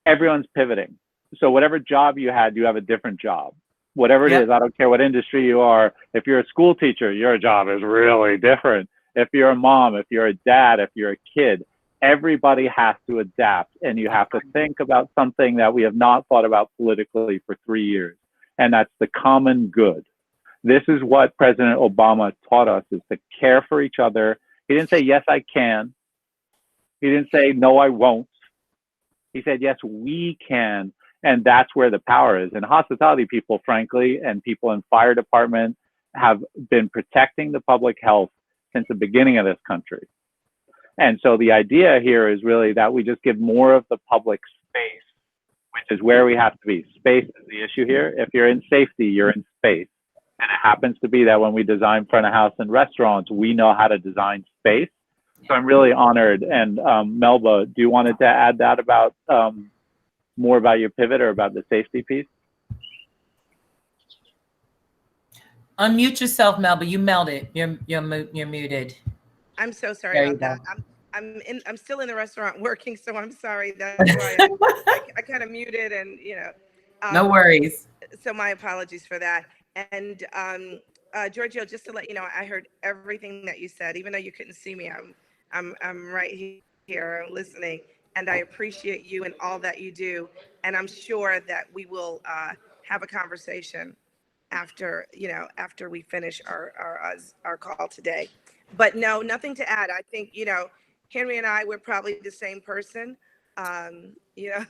Everyone's pivoting. So whatever job you had, you have a different job. Whatever it is, I don't care what industry you are. If you're a school teacher, your job is really different. If you're a mom, if you're a dad, if you're a kid, everybody has to adapt, and you have to think about something that we have not thought about politically for 3 years, and that's the common good. This is what President Obama taught us, is to care for each other. He didn't say, yes, I can. He didn't say, no, I won't. He said, yes, we can. And that's where the power is. And hospitality people, frankly, and people in fire department have been protecting the public health since the beginning of this country. And so the idea here is really that we just give more of the public space, which is where we have to be. Space is the issue here. If you're in safety, you're in space. And it happens to be that when we design front of house and restaurants, we know how to design space. So I'm really honored. And Melba, do you want to add that about more about your pivot or about the safety piece? Unmute yourself, Melba. You melted. You're muted. I'm so sorry about that. I'm still in the restaurant working, so I'm sorry. That's why I kind of muted, and you know. No worries. So my apologies for that. And Giorgio, just to let you know, I heard everything that you said, even though you couldn't see me. I'm right here listening, and I appreciate you and all that you do. And I'm sure that we will have a conversation after we finish our call today. But no, nothing to add. I think, you know, Henry and I, we're probably the same person. You know,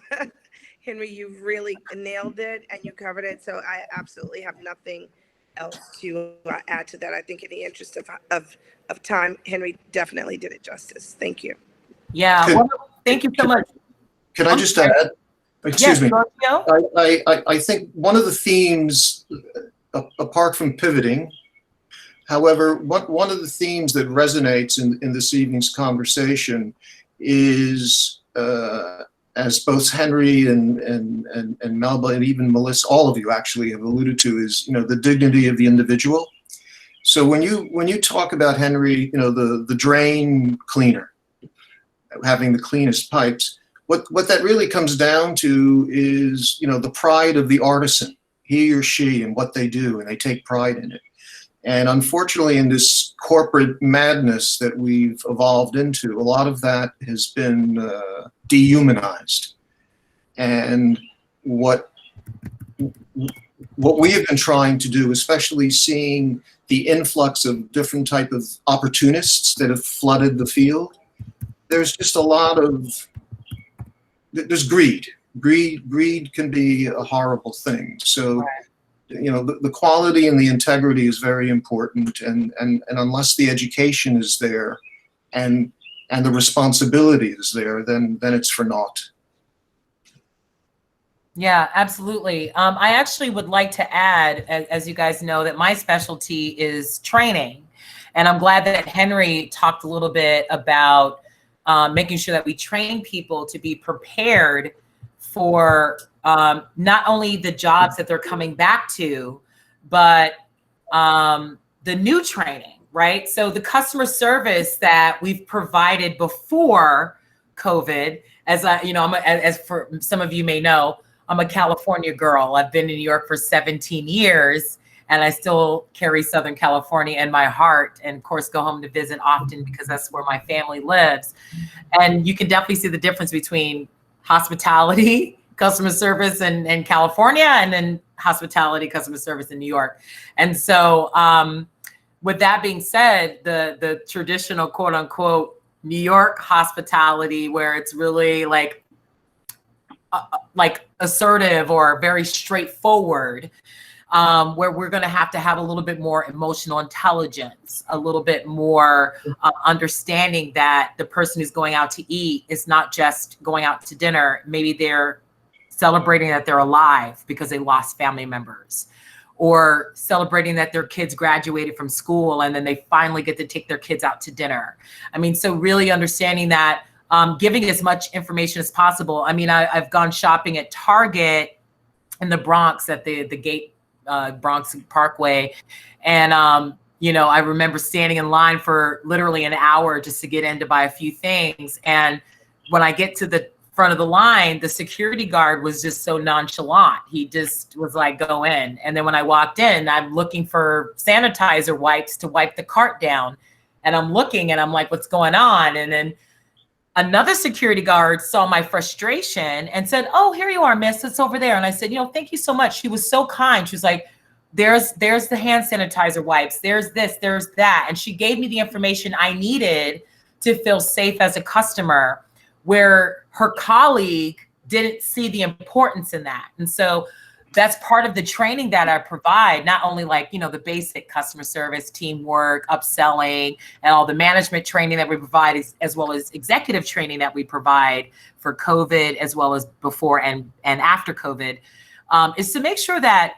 Henry, you've really nailed it and you covered it. So I absolutely have nothing else to add to that. I think in the interest of time, Henry definitely did it justice. Thank you. Yeah, well, thank you so much. Can I just add? Excuse me. Giorgio? I think one of the themes, apart from pivoting, however, one of the themes that resonates in this evening's conversation is, as both Henry and Melba and even Melissa, all of you actually have alluded to, is, you know, the dignity of the individual. So when you talk about, Henry, you know, the drain cleaner having the cleanest pipes, what that really comes down to is, you know, the pride of the artisan, he or she, and what they do, and they take pride in it. And unfortunately, in this corporate madness that we've evolved into, a lot of that has been dehumanized. And what we have been trying to do, especially seeing the influx of different type of opportunists that have flooded the field, there's just a lot of, there's greed. Greed can be a horrible thing. So, you know, the quality and the integrity is very important, and unless the education is there and the responsibility is there, then it's for naught. Yeah, absolutely. I actually would like to add, as you guys know, that my specialty is training. And I'm glad that Henry talked a little bit about making sure that we train people to be prepared for not only the jobs that they're coming back to, but the new training, right? So the customer service that we've provided before COVID, as for some of you may know, I'm a California girl. I've been in New York for 17 years. and I still carry Southern California in my heart, and of course go home to visit often because that's where my family lives. And you can definitely see the difference between hospitality, customer service in California, and then hospitality, customer service in New York. And so with that being said, the traditional quote unquote New York hospitality, where it's really like assertive or very straightforward, where we're going to have a little bit more emotional intelligence, a little bit more understanding that the person who's going out to eat is not just going out to dinner. Maybe they're celebrating that they're alive because they lost family members, or celebrating that their kids graduated from school and then they finally get to take their kids out to dinner. I mean, so really understanding that, giving as much information as possible. I mean, I've gone shopping at Target in the Bronx at the Gate Bronx Parkway. And, you know, I remember standing in line for literally an hour just to get in to buy a few things. And when I get to the front of the line, the security guard was just so nonchalant. He just was like, go in. And then when I walked in, I'm looking for sanitizer wipes to wipe the cart down. And I'm looking and I'm like, what's going on? And then another security guard saw my frustration and said, oh, here you are, miss, it's over there. And I said, you know, thank you so much. She was so kind. She was like, there's the hand sanitizer wipes. There's this, there's that. And she gave me the information I needed to feel safe as a customer, where her colleague didn't see the importance in that. And so that's part of the training that I provide, not only like, you know, the basic customer service, teamwork, upselling, and all the management training that we provide, as well as executive training that we provide for COVID, as well as before and after COVID, is to make sure that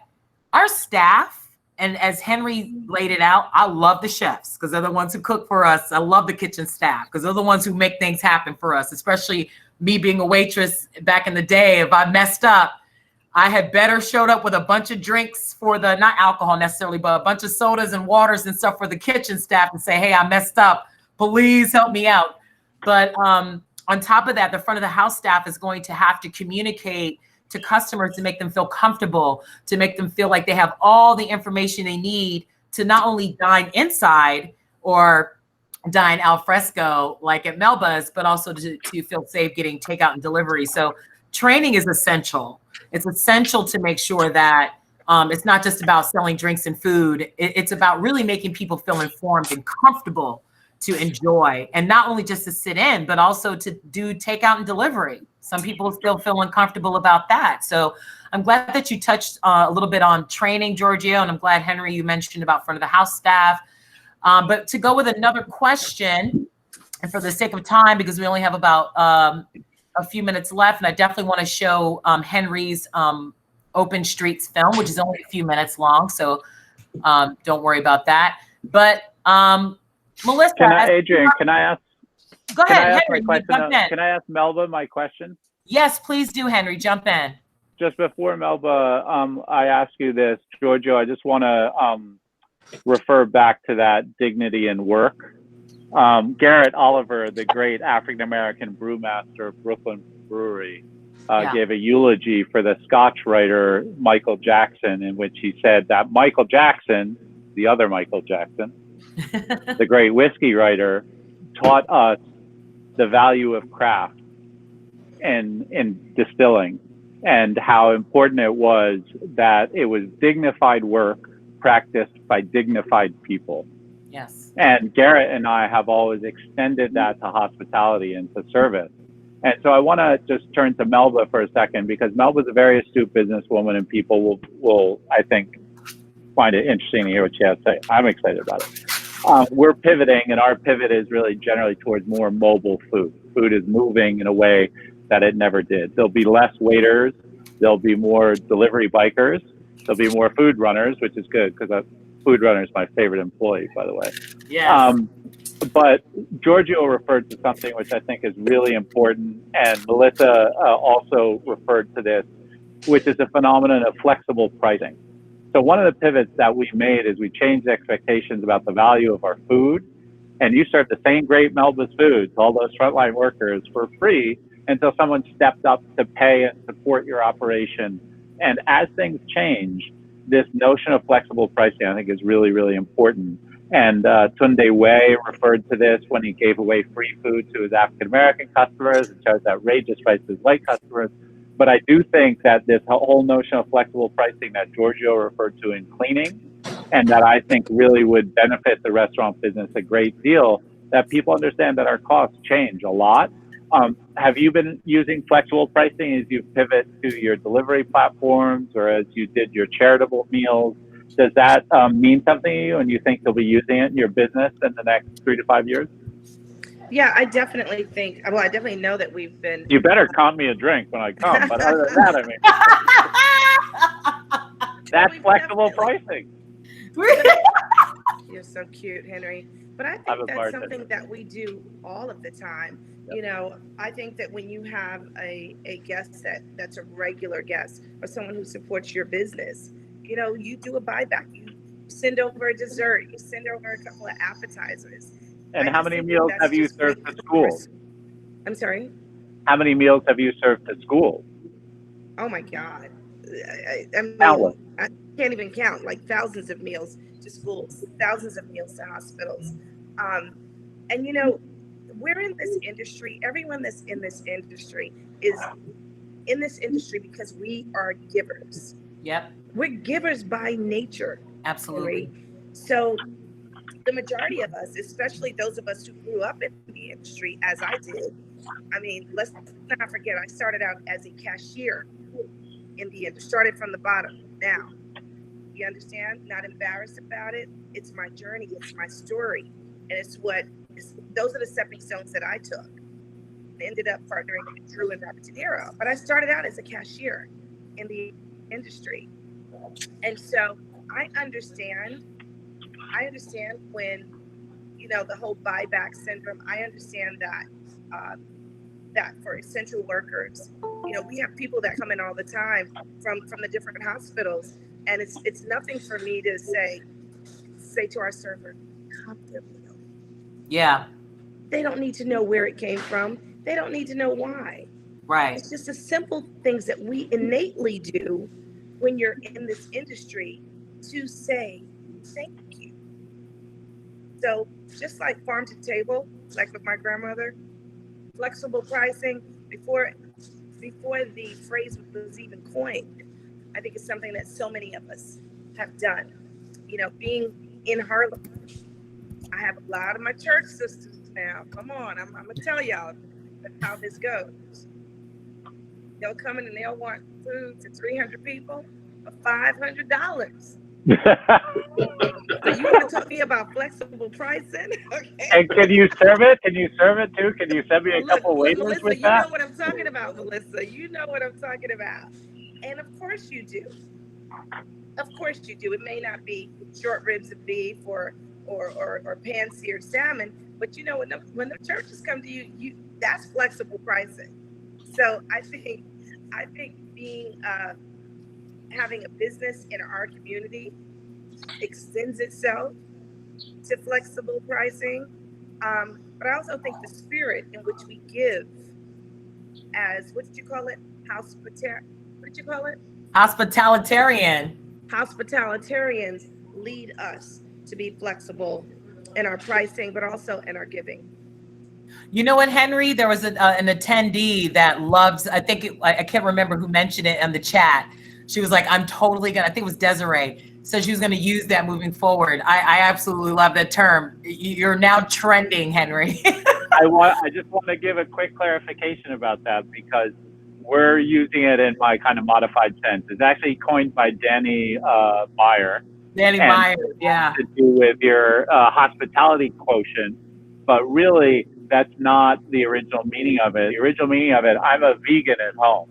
our staff, and as Henry laid it out, I love the chefs because they're the ones who cook for us. I love the kitchen staff because they're the ones who make things happen for us, especially me being a waitress back in the day. If I messed up, I had better showed up with a bunch of drinks for the, not alcohol necessarily, but a bunch of sodas and waters and stuff for the kitchen staff and say, hey, I messed up. Please help me out. But on top of that, the front of the house staff is going to have to communicate to customers to make them feel comfortable, to make them feel like they have all the information they need to not only dine inside or dine al fresco like at Melba's, but also to feel safe getting takeout and delivery. So training is essential. It's essential to make sure that it's not just about selling drinks and food. It's about really making people feel informed and comfortable to enjoy, and not only just to sit in, but also to do takeout and delivery. Some people still feel uncomfortable about that. So I'm glad that you touched a little bit on training, Giorgio, and I'm glad, Henry, you mentioned about front of the house staff. But to go with another question, and for the sake of time, because we only have about a few minutes left, and I definitely want to show Henry's Open Streets film, which is only a few minutes long, so don't worry about that. But Melissa, Adrian, can I ask? Go ahead, Henry. Can I ask Melba my question? Yes, please do, Henry. Jump in. Just before Melba, I ask you this, Giorgio, I just want to refer back to that dignity in work. Garrett Oliver, the great African-American brewmaster of Brooklyn Brewery, gave a eulogy for the Scotch writer Michael Jackson, in which he said that Michael Jackson, the other Michael Jackson, the great whiskey writer, taught us the value of craft and in distilling, and how important it was that it was dignified work practiced by dignified people. Yes. And Garrett and I have always extended that to hospitality and to service. And so I want to just turn to Melba for a second, because Melba's a very astute businesswoman, and people will I think, find it interesting to hear what she has to say. I'm excited about it. We're pivoting, and our pivot is really generally towards more mobile food. Food is moving in a way that it never did. There'll be less waiters. There'll be more delivery bikers. There'll be more food runners, which is good, because a food runner is my favorite employee, by the way. Yes. But Giorgio referred to something which I think is really important, and Melissa also referred to this, which is the phenomenon of flexible pricing. So one of the pivots that we made is we changed expectations about the value of our food, and you serve the same great Melba's food to all those frontline workers for free until someone stepped up to pay and support your operation. And as things change, this notion of flexible pricing, I think, is really, really important. And Tunde Wei referred to this when he gave away free food to his African-American customers and charged outrageous prices to white customers. But I do think that this whole notion of flexible pricing that Giorgio referred to in cleaning, and that I think really would benefit the restaurant business a great deal, that people understand that our costs change a lot. Have you been using flexible pricing as you pivot to your delivery platforms or as you did your charitable meals? Does that mean something to you, and you think you'll be using it in your business in the next 3 to 5 years? Yeah, I definitely think, well, I definitely know that we've been. You better comp me a drink when I come, but other than that, I mean, that's flexible pricing. You're so cute, Henry. But I think that's bartender. something that we do all of the time. Yep. You know, I think that when you have a guest that's a regular guest or someone who supports your business, you know, you do a buyback. You send over a dessert. You send over a couple of appetizers. And how many meals have you served to schools? I'm sorry? How many meals have you served to schools? Oh my God. I mean, Countless. I can't even count, like thousands of meals to schools, thousands of meals to hospitals. And you know, we're in this industry, everyone that's in this industry is in this industry because we are givers. Yep. We're givers by nature. Absolutely. Right? So the majority of us, especially those of us who grew up in the industry, as I did, I mean, let's not forget, I started out as a cashier in the industry, started from the bottom. Now, you understand? Not embarrassed about it. It's my journey. It's my story. And those are the stepping stones that I took. I ended up partnering with Drew and Robert De Niro. But I started out as a cashier in the industry. And so I understand when, you know, the whole buyback syndrome, I understand that for essential workers, you know, we have people that come in all the time from the different hospitals. And it's nothing for me to say to our server, comp their meal. Yeah. They don't need to know where it came from. They don't need to know why. Right. It's just the simple things that we innately do when you're in this industry to say thank you. So just like farm to table, like with my grandmother, flexible pricing, before the phrase was even coined, I think it's something that so many of us have done. You know, being in Harlem, I have a lot of my church sisters now. Come on, I'm gonna tell y'all how this goes. They'll come in and they'll want food for 300 people for $500. So you want to talk to me about flexible pricing? Okay. And can you serve it? Can you serve it too? Can you send me a couple waiters Melissa, with you that? know what I'm talking about, Melissa. You know what I'm talking about. And of course you do. Of course you do. It may not be short ribs of beef or pan-seared salmon, but you know when the churches come to you, that's flexible pricing. So I think being having a business in our community extends itself to flexible pricing. But I also think the spirit in which we give as, what did you call it? What did you call it? Hospitalitarian. Hospitalitarians lead us to be flexible in our pricing, but also in our giving. You know what, Henry? There was an attendee that loves, I can't remember who mentioned it in the chat. She was like, I'm totally gonna, I think it was Desiree, said she was gonna use that moving forward. I absolutely love that term. You're now trending, Henry. I just want to give a quick clarification about that because we're using it in my kind of modified sense. It's actually coined by Danny Meyer. Danny Meyer, yeah. To do with your hospitality quotient, but really that's not the original meaning of it. The original meaning of it, I'm a vegan at home.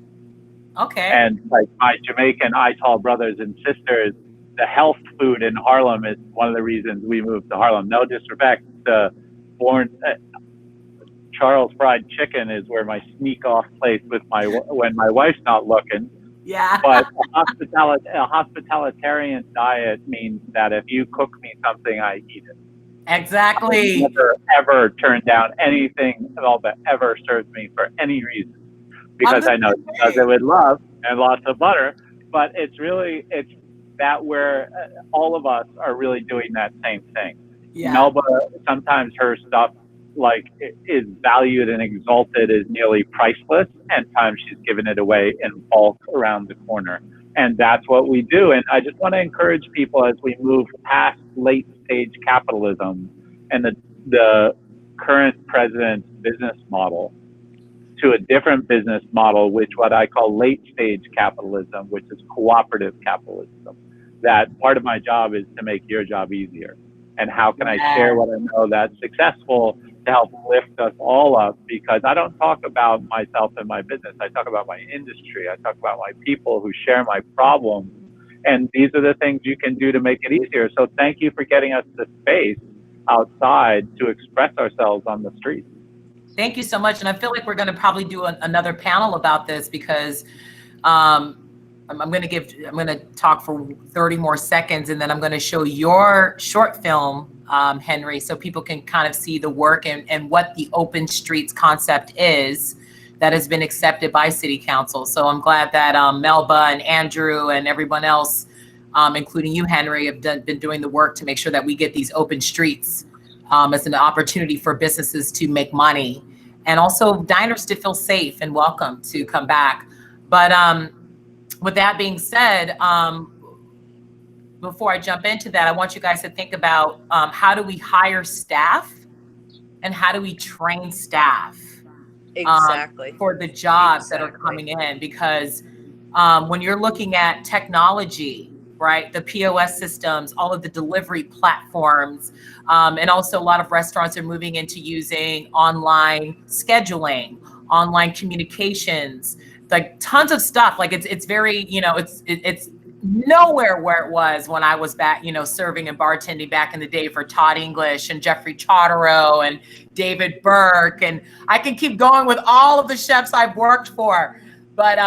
Okay. And like my Jamaican Ital brothers and sisters, the health food in Harlem is one of the reasons we moved to Harlem. No disrespect to Charles Fried Chicken is where my sneak off place with when my wife's not looking. Yeah. But a hospitalitarian diet means that if you cook me something, I eat it. Exactly. I never ever turn down anything Melba ever serves me for any reason, because I know she does it with love and lots of butter. But it's that where all of us are really doing that same thing. Yeah. Melba, sometimes her stuff like is valued and exalted as nearly priceless, and times she's given it away in bulk around the corner. And that's what we do. And I just want to encourage people as we move past late stage capitalism and the current president's business model to a different business model, which what I call late stage capitalism, which is cooperative capitalism. That part of my job is to make your job easier. And how can I share what I know that's successful to help lift us all up? Because I don't talk about myself and my business. I talk about my industry. I talk about my people who share my problems. And these are the things you can do to make it easier. So thank you for getting us the space outside to express ourselves on the streets. Thank you so much. And I feel like we're going to probably do another panel about this because I'm going to talk for 30 more seconds, and then I'm going to show your short film, Henry, so people can kind of see the work and what the open streets concept is that has been accepted by City Council. So I'm glad that Melba and Andrew and everyone else, including you, Henry, have been doing the work to make sure that we get these open streets as an opportunity for businesses to make money and also diners to feel safe and welcome to come back. But with that being said, before I jump into that, I want you guys to think about how do we hire staff and how do we train staff for the jobs that are coming in? Because when you're looking at technology, right, the POS systems, all of the delivery platforms, and also a lot of restaurants are moving into using online scheduling, online communications, like tons of stuff. Like it's very, it's nowhere where it was when I was back, serving and bartending back in the day for Todd English and Jeffrey Chartereau and David Burke. And I can keep going with all of the chefs I've worked for. But,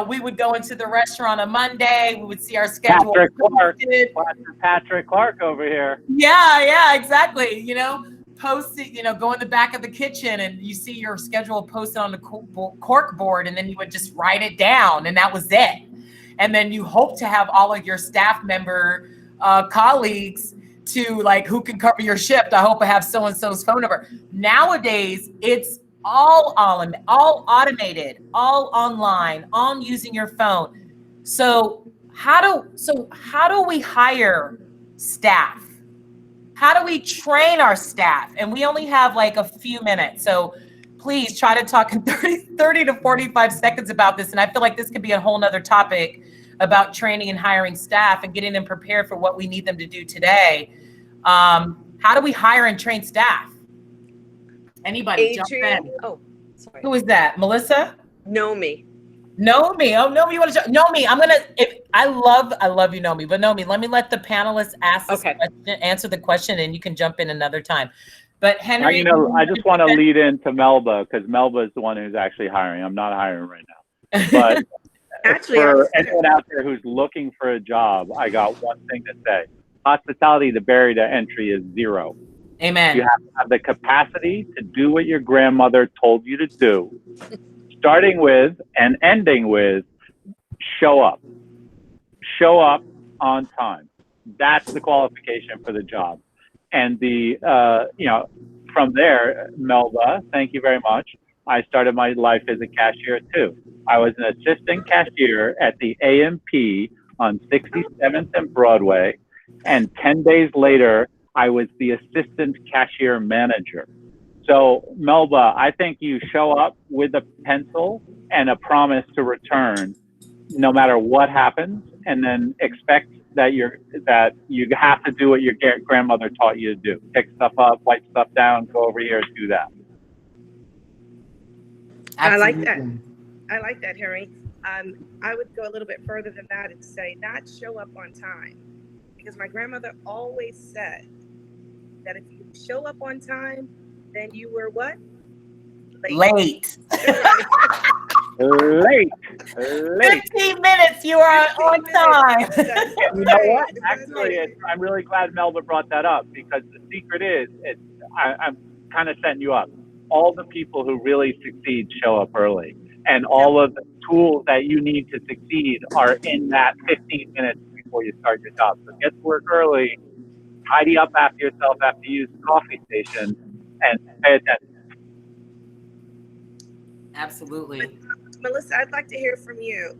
we would go into the restaurant on Monday. We would see our schedule. Patrick Clark over here. Yeah, exactly. Post it, go in the back of the kitchen and you see your schedule posted on the cork board, and then you would just write it down, and that was it. And then you hope to have all of your staff member colleagues to like, who can cover your shift? I hope I have so-and-so's phone number. Nowadays, it's all automated, all online, on using your phone. So how do we hire staff? How do we train our staff? And we only have like a few minutes. So please try to talk in 30 to 45 seconds about this. And I feel like this could be a whole nother topic about training and hiring staff and getting them prepared for what we need them to do today. How do we hire and train staff? Anybody Adrian, jump in. oh, sorry. Who is that? Melissa? Nomi. Nomi. Oh, Nomi, you want to Nomi, I love you, Nomi, but Nomi, let me let the panelists ask this question, answer the question, and you can jump in another time. But Henry, I just want to lead into Melba, because Melba is the one who's actually hiring. I'm not hiring right now. But Actually, for anyone out there who's looking for a job, I got one thing to say. Hospitality, the barrier to entry is 0. Amen. You have to have the capacity to do what your grandmother told you to do, starting with and ending with show up. Show up on time. That's the qualification for the job. And from there, Melba, thank you very much. I started my life as a cashier too. I was an assistant cashier at the A&P on 67th and Broadway. And 10 days later, I was the assistant cashier manager. So Melba, I think you show up with a pencil and a promise to return no matter what happens, and then expect that you have to do what your grandmother taught you to do. Pick stuff up, wipe stuff down, go over here, do that. Absolutely. I like that, Harry. I would go a little bit further than that and say not show up on time, because my grandmother always said that if you show up on time, then you were what? Late. Late. 15 minutes, you are on time. You know what? Actually, I'm really glad Melba brought that up, because the secret is, I'm kind of setting you up. All the people who really succeed show up early, and all of the tools that you need to succeed are in that 15 minutes before you start your job. So get to work early, tidy up after yourself after you use the coffee station, and pay attention. Absolutely. Melissa, I'd like to hear from you.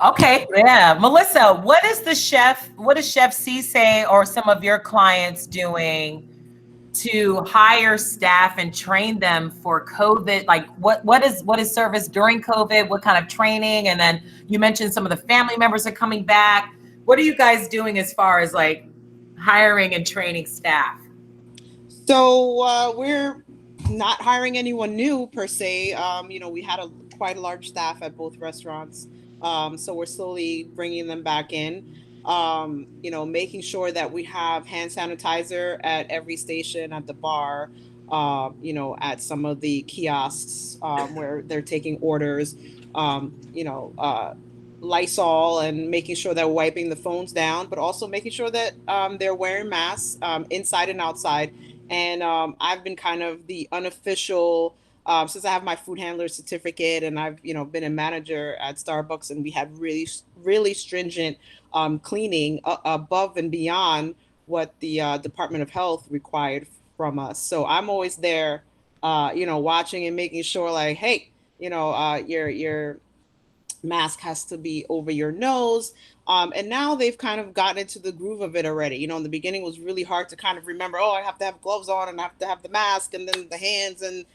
Okay, yeah. Melissa, what does Chef C say or some of your clients doing to hire staff and train them for COVID? Like what is service during COVID? What kind of training? And then you mentioned some of the family members are coming back. What are you guys doing as far as like hiring and training staff? So we're not hiring anyone new per se. We had quite a large staff at both restaurants. So we're slowly bringing them back in. Making sure that we have hand sanitizer at every station, at the bar, at some of the kiosks where they're taking orders, Lysol, and making sure that we're wiping the phones down, but also making sure that they're wearing masks inside and outside. And I've been kind of the unofficial, since I have my food handler certificate, and I've been a manager at Starbucks, and we have really, really stringent cleaning above and beyond what the Department of Health required from us. So I'm always there, watching and making sure, like, hey, your mask has to be over your nose. And now they've kind of gotten into the groove of it already. In the beginning it was really hard to kind of remember, I have to have gloves on and I have to have the mask and then the hands, and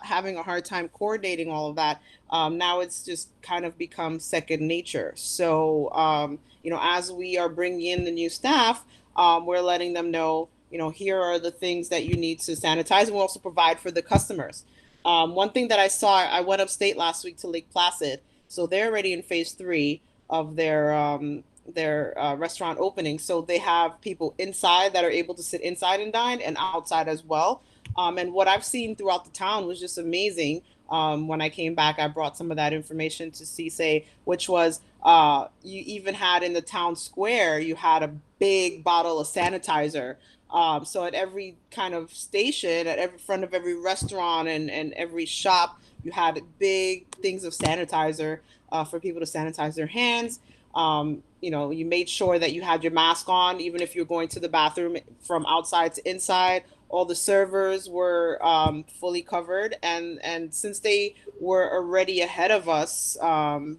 having a hard time coordinating all of that. Now it's just kind of become second nature. So, as we are bringing in the new staff, we're letting them know, here are the things that you need to sanitize, and we also provide for the customers. One thing that I saw, I went upstate last week to Lake Placid. So they're already in phase 3 of their restaurant opening. So they have people inside that are able to sit inside and dine, and outside as well. And what I've seen throughout the town was just amazing. When I came back, I brought some of that information to CSA, which was you even had in the town square, you had a big bottle of sanitizer. So at every kind of station, at every front of every restaurant and every shop, you had big things of sanitizer for people to sanitize their hands. You made sure that you had your mask on, even if you're going to the bathroom from outside to inside. All the servers were fully covered. And since they were already ahead of us,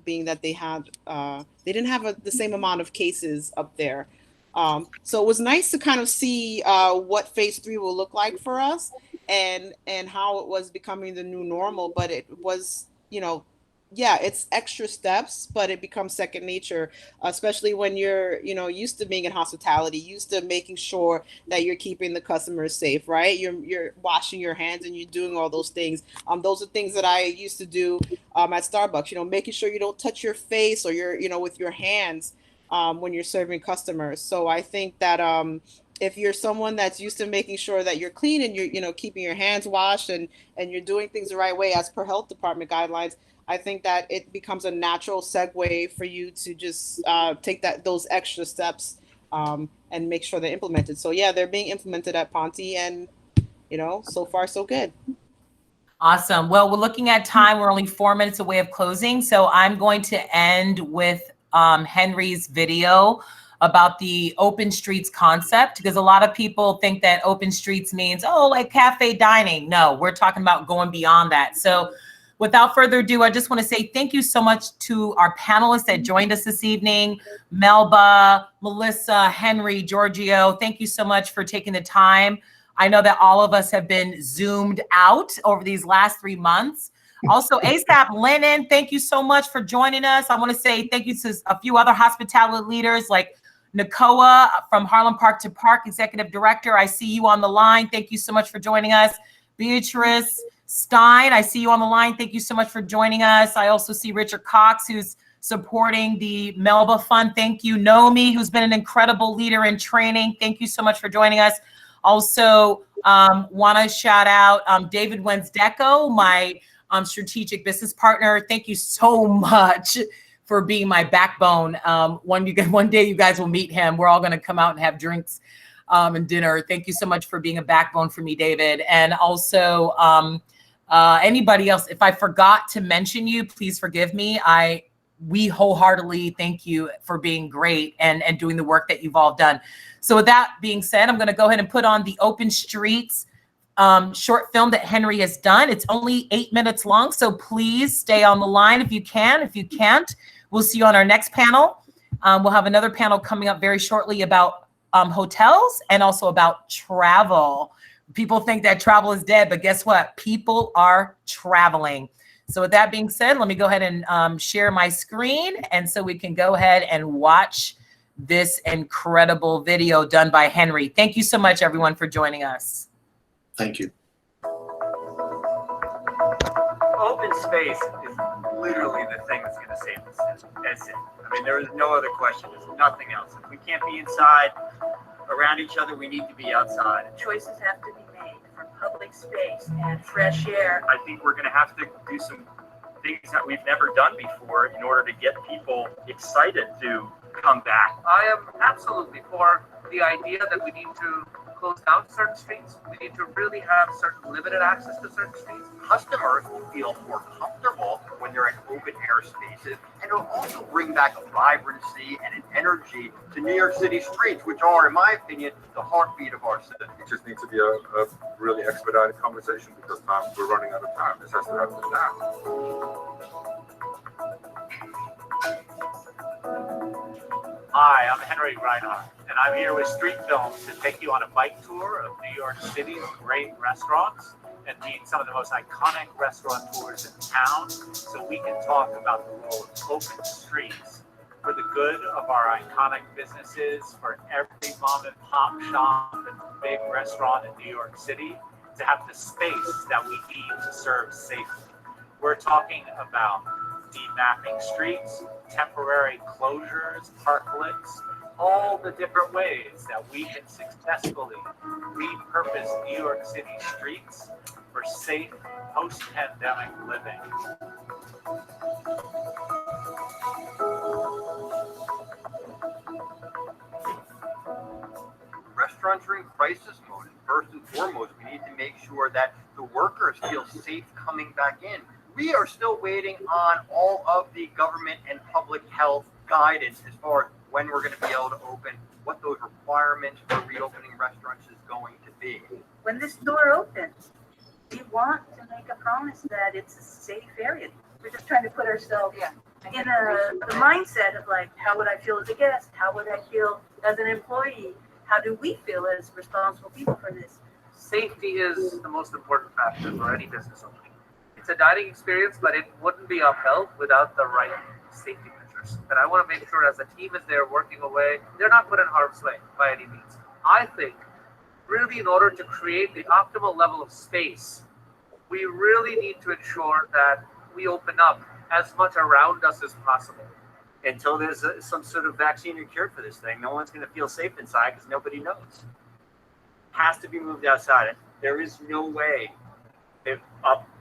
being that they didn't have the same amount of cases up there. So it was nice to kind of see what phase 3 will look like for us, and how it was becoming the new normal. But it was, it's extra steps, but it becomes second nature, especially when you're, used to being in hospitality, used to making sure that you're keeping the customers safe, right? You're washing your hands and you're doing all those things. Those are things that I used to do at Starbucks, making sure you don't touch your face or with your hands when you're serving customers. So I think that if you're someone that's used to making sure that you're clean and you're keeping your hands washed and you're doing things the right way as per health department guidelines, I think that it becomes a natural segue for you to just take those extra steps and make sure they're implemented. So yeah, they're being implemented at Ponte, and so far so good. Awesome. Well, we're looking at time. We're only 4 minutes away of closing. So I'm going to end with Henry's video about the open streets concept, because a lot of people think that open streets means, like cafe dining. No, we're talking about going beyond that. So without further ado, I just want to say thank you so much to our panelists that joined us this evening. Melba, Melissa, Henry, Giorgio, thank you so much for taking the time. I know that all of us have been Zoomed out over these last 3 months. Also, ASAP Lennon, thank you so much for joining us. I want to say thank you to a few other hospitality leaders like Nakoa from Harlem Park to Park, Executive Director. I see you on the line. Thank you so much for joining us. Beatrice Stein, I see you on the line. Thank you so much for joining us. I also see Richard Cox, who's supporting the Melba Fund. Thank you. Nomi, who's been an incredible leader in training. Thank you so much for joining us. Also, want to shout out David Wensdeco, my strategic business partner. Thank you so much for being my backbone. One day you guys will meet him. We're all going to come out and have drinks and dinner. Thank you so much for being a backbone for me, David. And also anybody else, if I forgot to mention you, please forgive me. I we wholeheartedly thank you for being great and doing the work that you've all done. So with that being said, I'm going to go ahead and put on the Open Streets short film that Henry has done. It's only 8 minutes long, so please stay on the line if you can. If you can't, we'll see you on our next panel. We'll have another panel coming up very shortly about hotels and also about travel. People think that travel is dead, but guess what? People are traveling. So with that being said, let me go ahead and share my screen, and so we can go ahead and watch this incredible video done by Henry. Thank you so much, everyone, for joining us. Thank you. Open space is literally the thing that's going to save the city. That's it. I mean, there is no other question. There's nothing else. If we can't be inside around each other, we need to be outside. Choices have to be made for public space and fresh air. I think we're going to have to do some things that we've never done before in order to get people excited to come back. I am absolutely for the idea that we need to close down certain streets. We need to really have certain limited access to certain streets. Customers will feel more comfortable when they're in open air spaces, and it'll also bring back a vibrancy and an energy to New York City streets, which are, in my opinion, the heartbeat of our city. It just needs to be a really expedited conversation because we're running out of time. This has to happen now. Hi, I'm Henry Rhinehart, and I'm here with Street Films to take you on a bike tour of New York City's great restaurants and meet some of the most iconic restaurateurs in town so we can talk about the role of open streets for the good of our iconic businesses, for every mom and pop shop and big restaurant in New York City to have the space that we need to serve safely. We're talking about demapping streets, temporary closures, parklets, all the different ways that we can successfully repurpose New York City streets for safe post-pandemic living. Restaurants are in crisis mode, and first and foremost, we need to make sure that the workers feel safe coming back in. We are still waiting on all of the government and public health guidance as far as when we're going to be able to open, what those requirements for reopening restaurants is going to be. When this door opens, we want to make a promise that it's a safe area. We're just trying to put ourselves in the mindset of like, how would I feel as a guest? How would I feel as an employee? How do we feel as responsible people for this? Safety is the most important factor for any business opening. It's a dining experience, but it wouldn't be upheld without the right safety measures. And I want to make sure as a team as they're working away, they're not put in harm's way by any means. I think really in order to create the optimal level of space, we really need to ensure that we open up as much around us as possible. Until there's some sort of vaccine or cure for this thing, no one's going to feel safe inside because nobody knows. Has to be moved outside. There is no way if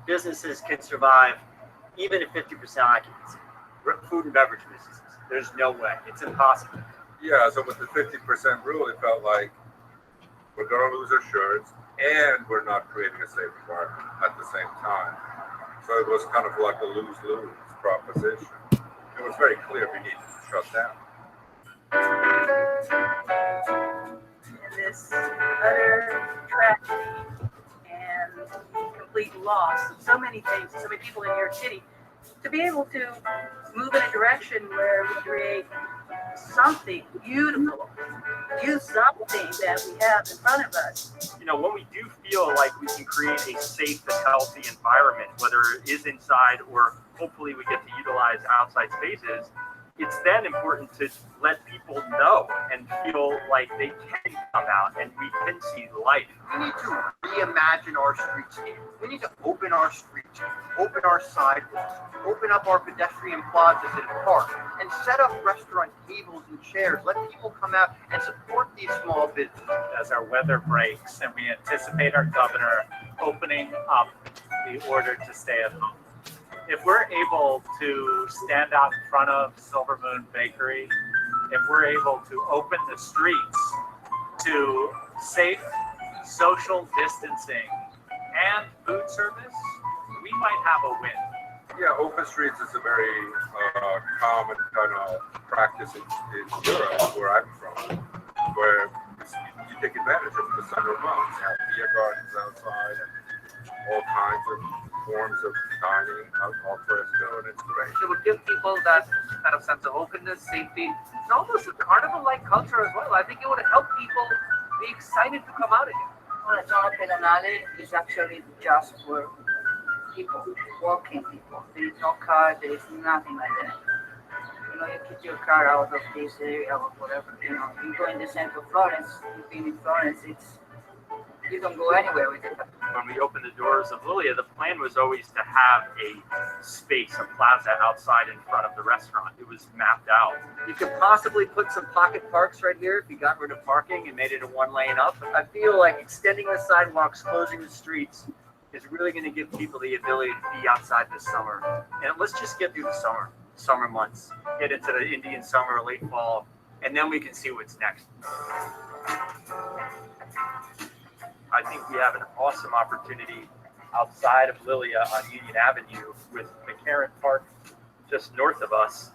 businesses can survive even at 50% occupancy. Food and beverage businesses. There's no way. It's impossible. Yeah, so with the 50% rule, it felt like we're going to lose our shirts and we're not creating a safe environment at the same time. So it was kind of like a lose-lose proposition. It was very clear we needed to shut down. In this utter tragedy and complete loss of so many things, so many people in New York City, to be able to move in a direction where we create something beautiful, use something that we have in front of us. You know, when we do feel like we can create a safe and healthy environment, whether it is inside or hopefully we get to utilize outside spaces, it's then important to let people know and feel like they can come out and we can see life. We need to reimagine our streetscape. We need to open our streets, open our sidewalks, open up our pedestrian plazas and parks, and set up restaurant tables and chairs. Let people come out and support these small businesses. As our weather breaks and we anticipate our governor opening up the order to stay at home. If we're able to stand out in front of Silver Moon Bakery, if we're able to open the streets to safe social distancing and food service, we might have a win. Yeah, open streets is a very common kind of practice in Europe, where I'm from, where you take advantage of the summer months, have beer gardens outside, and all kinds of forms of dining out fresco, and it's great. It would give people that kind of sense of openness, safety. It's almost a carnival-like culture as well. I think it would help people be excited to come out again. Well, zona pedonale is actually just for people, walking people. There is no car, there is nothing like that. You know, you keep your car out of this area or whatever. You know, you go in the center of Florence, you've been in Florence, you don't go anywhere with it. When we opened the doors of Lilia, the plan was always to have a space, a plaza outside in front of the restaurant. It was mapped out. You could possibly put some pocket parks right here if you got rid of parking and made it a one-lane up. I feel like extending the sidewalks, closing the streets is really going to give people the ability to be outside this summer. And let's just get through the summer months, get into the Indian summer, late fall, and then we can see what's next. I think we have an awesome opportunity outside of Lilia on Union Avenue with McCarran Park just north of us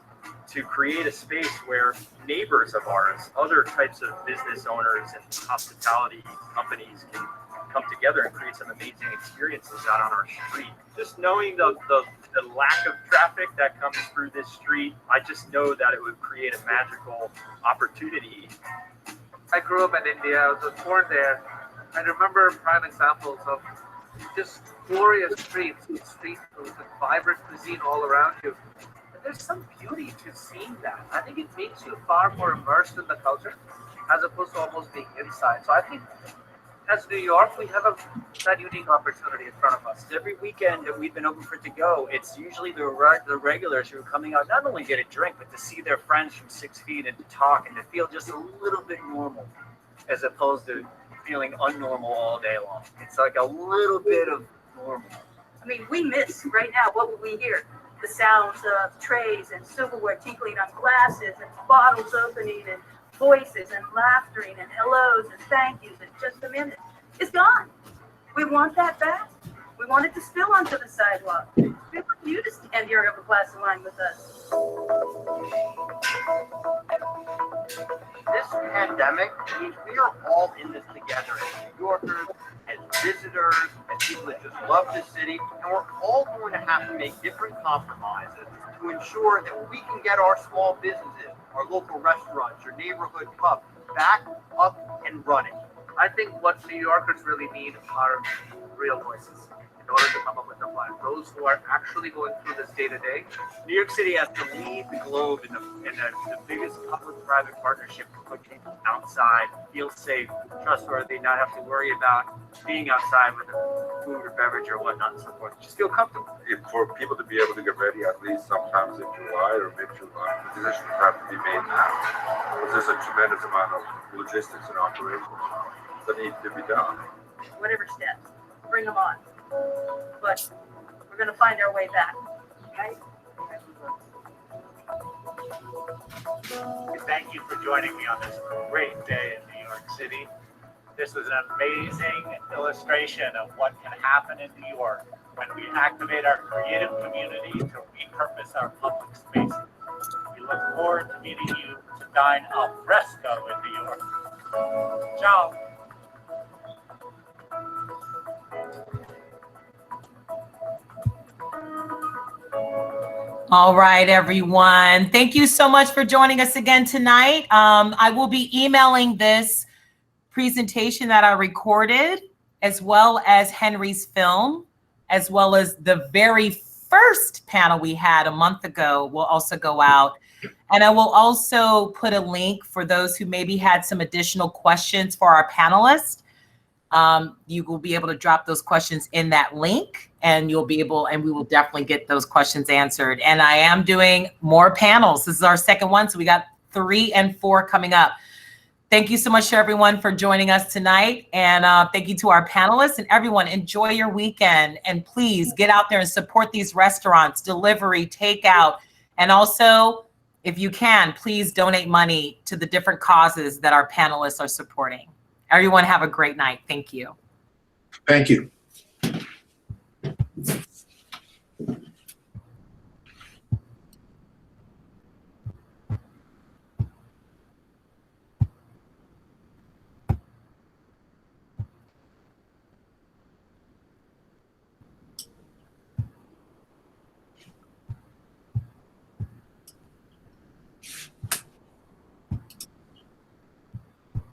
to create a space where neighbors of ours, other types of business owners and hospitality companies can come together and create some amazing experiences out on our street. Just knowing the lack of traffic that comes through this street, I just know that it would create a magical opportunity. I grew up in India. I was born there. I remember prime examples of just glorious streets with vibrant cuisine all around you. And there's some beauty to seeing that. I think it makes you far more immersed in the culture as opposed to almost being inside. So I think as New York, we have that unique opportunity in front of us. Every weekend that we've been open for to-go, it's usually the regulars who are coming out not only to get a drink, but to see their friends from 6 feet and to talk and to feel just a little bit normal as opposed to feeling unnormal all day long. It's like a little bit of normal. I mean, we miss right now, what would we hear? The sounds of trays and silverware tinkling on glasses and bottles opening and voices and laughter and hellos and thank yous in just a minute. It's gone. We want that back. We want it to spill onto the sidewalk. We want you to stand here over a glass of wine with us. This pandemic means we are all in this together as New Yorkers, as visitors, as people that just love the city, and we're all going to have to make different compromises to ensure that we can get our small businesses, our local restaurants, your neighborhood pub back up and running. I think what New Yorkers really need are real voices in order to come up with a plan. Those who are actually going through this day to day. New York City has to lead the globe in the biggest public-private partnership to put people outside, feel safe, trustworthy, not have to worry about being outside with food or beverage or whatnot and so forth. Just feel comfortable. For people to be able to get ready at least sometimes in July or mid-July, the decisions have to be made now. Because there's a tremendous amount of logistics and operations that need to be done. Whatever steps, bring them on. But we're going to find our way back. Okay? Thank you for joining me on this great day in New York City. This was an amazing illustration of what can happen in New York when we activate our creative community to repurpose our public spaces. We look forward to meeting you to dine al fresco in New York. Ciao. All right, everyone. Thank you so much for joining us again tonight. I will be emailing this presentation that I recorded, as well as Henry's film, as well as the very first panel we had a month ago will also go out. And I will also put a link for those who maybe had some additional questions for our panelists. You will be able to drop those questions in that link, and you'll be able, and we will definitely get those questions answered. And I am doing more panels. This is our second one, so we got 3 and 4 coming up. Thank you so much to everyone for joining us tonight. And thank you to our panelists, and everyone, enjoy your weekend. And please get out there and support these restaurants, delivery, takeout. And also, if you can, please donate money to the different causes that our panelists are supporting. Everyone have a great night. Thank you. Thank you.